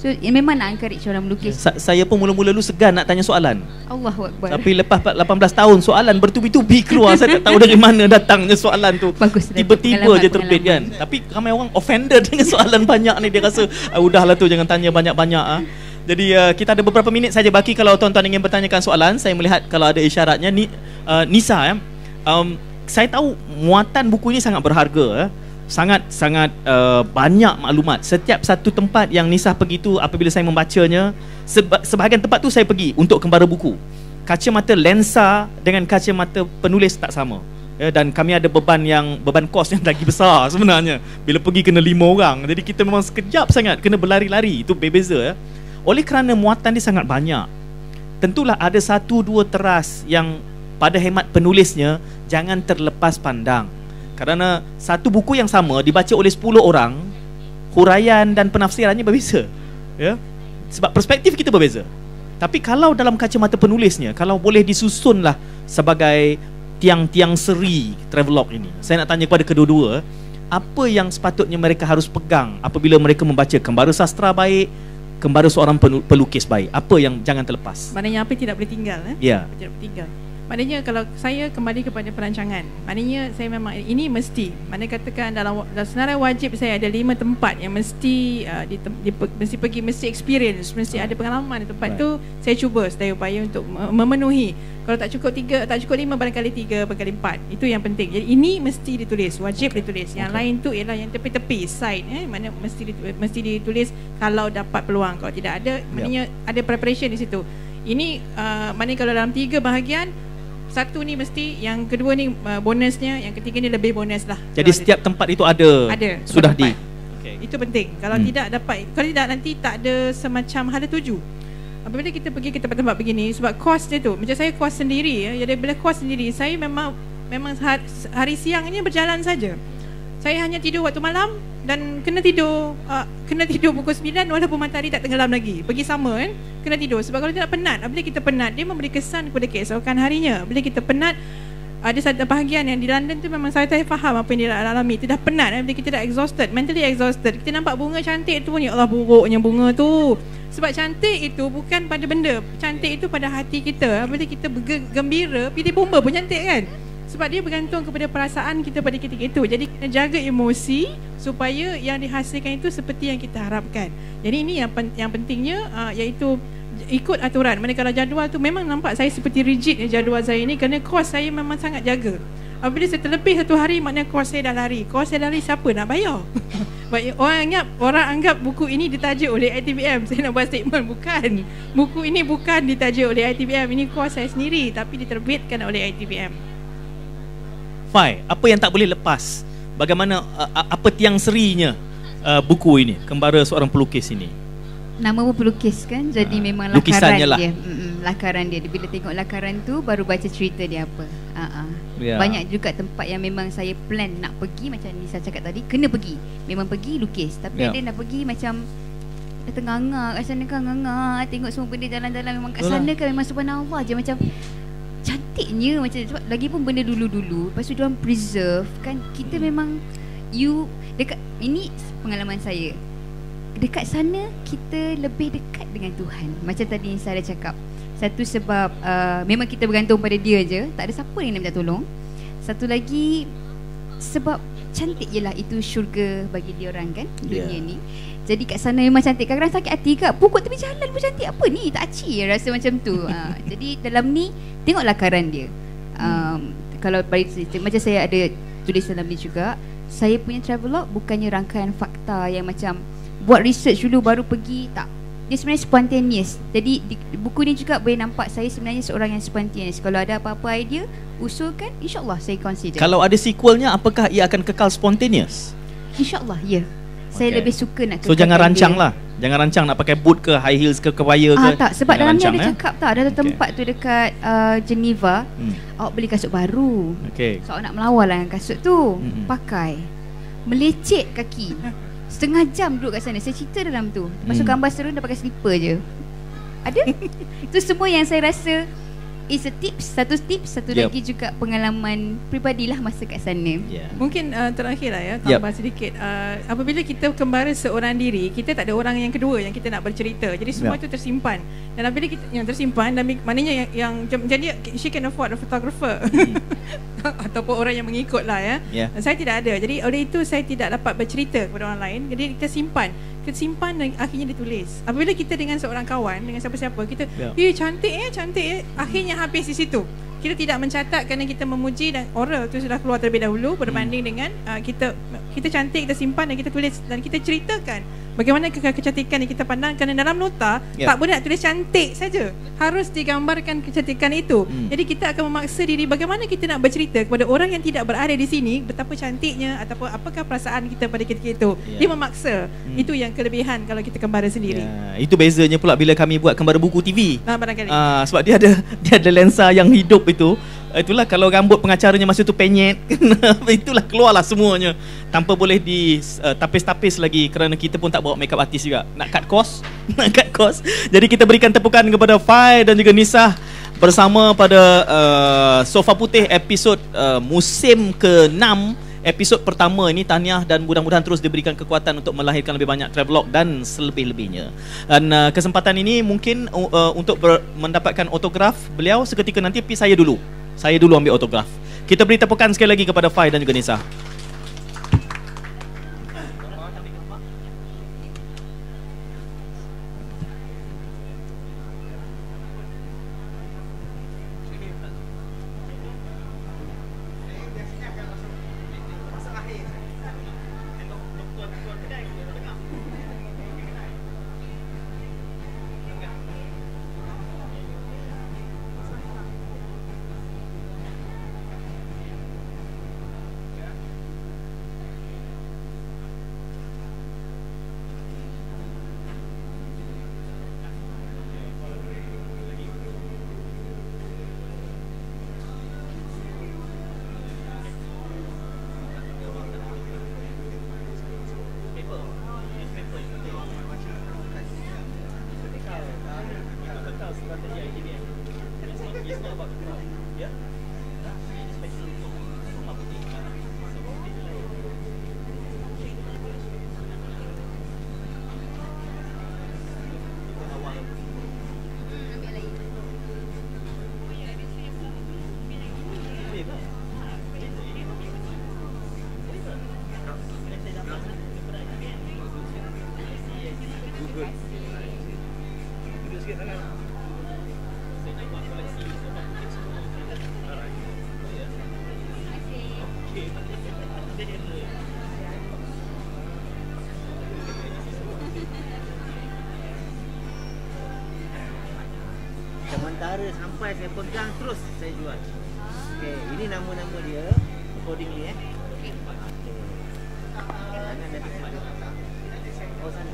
So memang nak encourage orang melukis. Saya pun mula-mula dulu segan nak tanya soalan. Allahu Akbar. Tapi lepas 18 tahun soalan bertubi-tubi keluar. Saya tak tahu dari mana datangnya soalan tu. Bagus, tiba-tiba je terbit kan. Tapi ramai orang offended dengan soalan banyak ni. Dia rasa udahlah tu, jangan tanya banyak-banyak. Jadi kita ada beberapa minit saja baki. Kalau tuan-tuan ingin bertanyakan soalan, saya melihat kalau ada isyaratnya. Nisa, saya tahu muatan buku ini sangat berharga. Sangat banyak maklumat. Setiap satu tempat yang Nisa pergi tu, apabila saya membacanya, sebahagian tempat tu saya pergi untuk kembara buku. Kacamata lensa dengan kacamata penulis tak sama. Dan kami ada beban kos yang lagi besar sebenarnya. Bila pergi kena 5 orang. Jadi kita memang sekejap sangat kena berlari-lari. Itu berbeza. Oleh kerana muatan dia sangat banyak, tentulah ada 1-2 teras yang pada hemat penulisnya jangan terlepas pandang. Kerana satu buku yang sama dibaca oleh 10 orang, huraian dan penafsirannya berbeza, ya? Sebab perspektif kita berbeza. Tapi kalau dalam kacamata penulisnya, kalau boleh disusunlah sebagai tiang-tiang seri travelog ini, saya nak tanya kepada kedua-dua, apa yang sepatutnya mereka harus pegang apabila mereka membaca Kembara Sastra baik, Kembara Seorang Pelukis baik? Apa yang jangan terlepas? Maknanya apa tidak boleh tinggal? Ya. Tidak boleh tinggal. Maknanya kalau saya kembali kepada perancangan, maknanya saya memang ini mesti. Maknanya katakan dalam senarai wajib saya ada 5 tempat yang mesti mesti pergi, mesti experience, mesti ada pengalaman di tempat tu. Saya cuba sedaya upaya untuk memenuhi. Kalau tak cukup 3, tak cukup 5, barangkali 3, barangkali 4. Itu yang penting. Jadi ini mesti ditulis, wajib ditulis. Yang lain tu ialah yang tepi-tepi, side, mana mesti ditulis kalau dapat peluang. Kalau tidak ada, maknanya ada preparation di situ. Ini maknanya kalau dalam 3 bahagian satu ni mesti, yang kedua ni bonusnya, yang ketiga ni lebih bonus lah. Jadi setiap tempat itu ada sudah tempat. Okay. Itu penting. Kalau tidak dapat, kalau tidak nanti tak ada semacam hala tuju. Apabila kita pergi ke tempat-tempat begini, sebab kos dia tu, macam saya kos sendiri ya. Jadi bila kos sendiri, saya memang hari siangnya berjalan saja. Saya hanya tidur waktu malam dan kena tidur pukul 9 walaupun matahari tak tenggelam lagi. Pergi sama kan, kena tidur. Sebab kalau tidak penat, apabila kita penat, dia memberi kesan kepada keesokan harinya. Bila kita penat, ada satu bahagian yang di London tu memang saya tak faham apa yang dia alami. Kita dah penat, bila kita dah exhausted, mentally exhausted. Kita nampak bunga cantik tu, ya Allah, buruknya bunga tu. Sebab cantik itu bukan pada benda, cantik itu pada hati kita. Apabila kita bergembira, pilih bomba pun cantik kan. Sebab dia bergantung kepada perasaan kita pada ketika itu. Jadi kena jaga emosi supaya yang dihasilkan itu seperti yang kita harapkan. Jadi ini yang pentingnya, iaitu ikut aturan. Manakala jadual tu memang nampak saya seperti rigid jadual saya ni, kerana kos saya memang sangat jaga. Apabila saya terlebih satu hari, maknanya kos saya dah lari. Kos saya lari, siapa nak bayar? Orang anggap buku ini ditaja oleh ITBM. Saya nak buat statement, bukan. Buku ini bukan ditaja oleh ITBM. Ini kos saya sendiri, tapi diterbitkan oleh ITBM. Fai, apa yang tak boleh lepas? Bagaimana, apa tiang serinya buku ini, Kembara Seorang Pelukis ini? Nama pun pelukis kan, jadi memang lakaran dia. Lakaran dia. Bila tengok lakaran tu, baru baca cerita dia apa. Banyak juga tempat yang memang saya plan nak pergi. Macam Nisa cakap tadi, kena pergi. Memang pergi lukis. Tapi ada nak pergi macam tengah-ngah kat sana kan, ngah-ngah tengok semua benda jalan-jalan. Memang kat sana kan memang subhanallah je, macam cantiknya macam. Sebab lagi pun benda dulu-dulu, lepas tu diorang preserve kan. Kita memang dekat, ini pengalaman saya, dekat sana kita lebih dekat dengan Tuhan. Macam tadi saya dah cakap, satu sebab memang kita bergantung pada dia je, tak ada siapa yang nak minta tolong. Satu lagi sebab cantik je lah, itu syurga bagi dia orang kan, dunia ni. Jadi kat sana memang cantik. Kadang-kadang sakit hati kat pokok tepi jalan pun cantik. Apa ni, tak aci rasa macam tu. Jadi dalam ni tengok lakaran dia. Kalau macam saya ada tulis dalam ni juga, saya punya travelog bukannya rangkaian fakta yang macam buat research dulu baru pergi, tak. Dia sebenarnya spontaneous. Jadi di buku ni juga boleh nampak saya sebenarnya seorang yang spontaneous. Kalau ada apa-apa idea, usulkan, insyaAllah saya consider. Kalau ada sequelnya, apakah ia akan kekal spontaneous? InsyaAllah, ya. Saya lebih suka nak So jangan rancang lah. Jangan rancang nak pakai boot ke, high heels ke, kebaya ke. Tak, sebab dalam ni ada cakap tak, ada tempat tu dekat Geneva, awak beli kasut baru. So awak nak melawal lah dengan kasut tu, pakai. Melecet kaki. Setengah jam duduk kat sana. Saya cerita dalam tu. Masuk gambar serun dah pakai slipper je. Ada. Itu semua yang saya rasa is a tips. Satu tips, satu lagi juga pengalaman pribadilah masa kat sana. Mungkin terakhir lah ya, tambah sedikit. Apabila kita kembara seorang diri, kita tak ada orang yang kedua yang kita nak bercerita. Jadi semua itu tersimpan. Dan apabila kita yang tersimpan, dan maknanya yang jadi she can afford a photographer. Ataupun orang yang mengikut lah ya. Saya tidak ada. Jadi oleh itu saya tidak dapat bercerita kepada orang lain. Jadi kita simpan dan akhirnya ditulis. Apabila kita dengan seorang kawan, dengan siapa-siapa, kita cantik akhirnya habis di situ. Kita tidak mencatat kerana kita memuji dan oral tu sudah keluar terlebih dahulu berbanding dengan kita cantik, kita simpan dan kita tulis dan kita ceritakan bagaimana kecantikan yang kita pandang. Kerana dalam nota tak boleh nak tulis cantik saja, harus digambarkan kecantikan itu. Jadi kita akan memaksa diri bagaimana kita nak bercerita kepada orang yang tidak berada di sini betapa cantiknya ataupun apakah perasaan kita pada ketika itu. Dia memaksa. Itu yang kelebihan kalau kita kembara sendiri. Itu bezanya pula bila kami buat Kembara Buku TV. Barangkali. Sebab dia ada lensa yang hidup itu. Itulah kalau rambut pengacaranya masa tu penyet, itulah keluarlah semuanya tanpa boleh ditapis-tapis lagi, kerana kita pun tak bawa makeup artist juga. Nak cut cost. Jadi kita berikan tepukan kepada Fai dan juga Nisa bersama pada Sofa Putih episod musim ke-6, episod pertama ini. Tahniah dan mudah-mudahan terus diberikan kekuatan untuk melahirkan lebih banyak travelog dan selebih-lebihnya. Dan kesempatan ini mungkin untuk mendapatkan autograf beliau seketika nanti, tapi saya dulu ambil autograf. Kita beri tepukan sekali lagi kepada Fai dan juga Nisa. Sementara sampai saya pegang terus saya jual. Okey, ini nama-nama dia accordingly Okey. Sana ada tempat dia. Oh sana.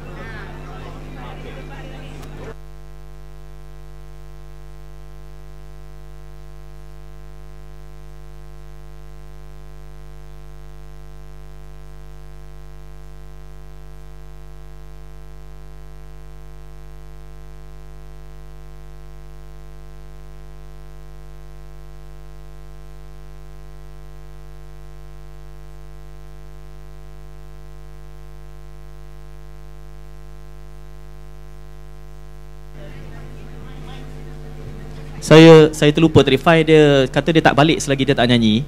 Saya terlupa tadi Fai dia kata dia tak balik selagi dia tak nyanyi.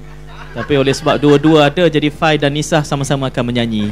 Tapi oleh sebab dua-dua ada, jadi Fai dan Nisah sama-sama akan menyanyi.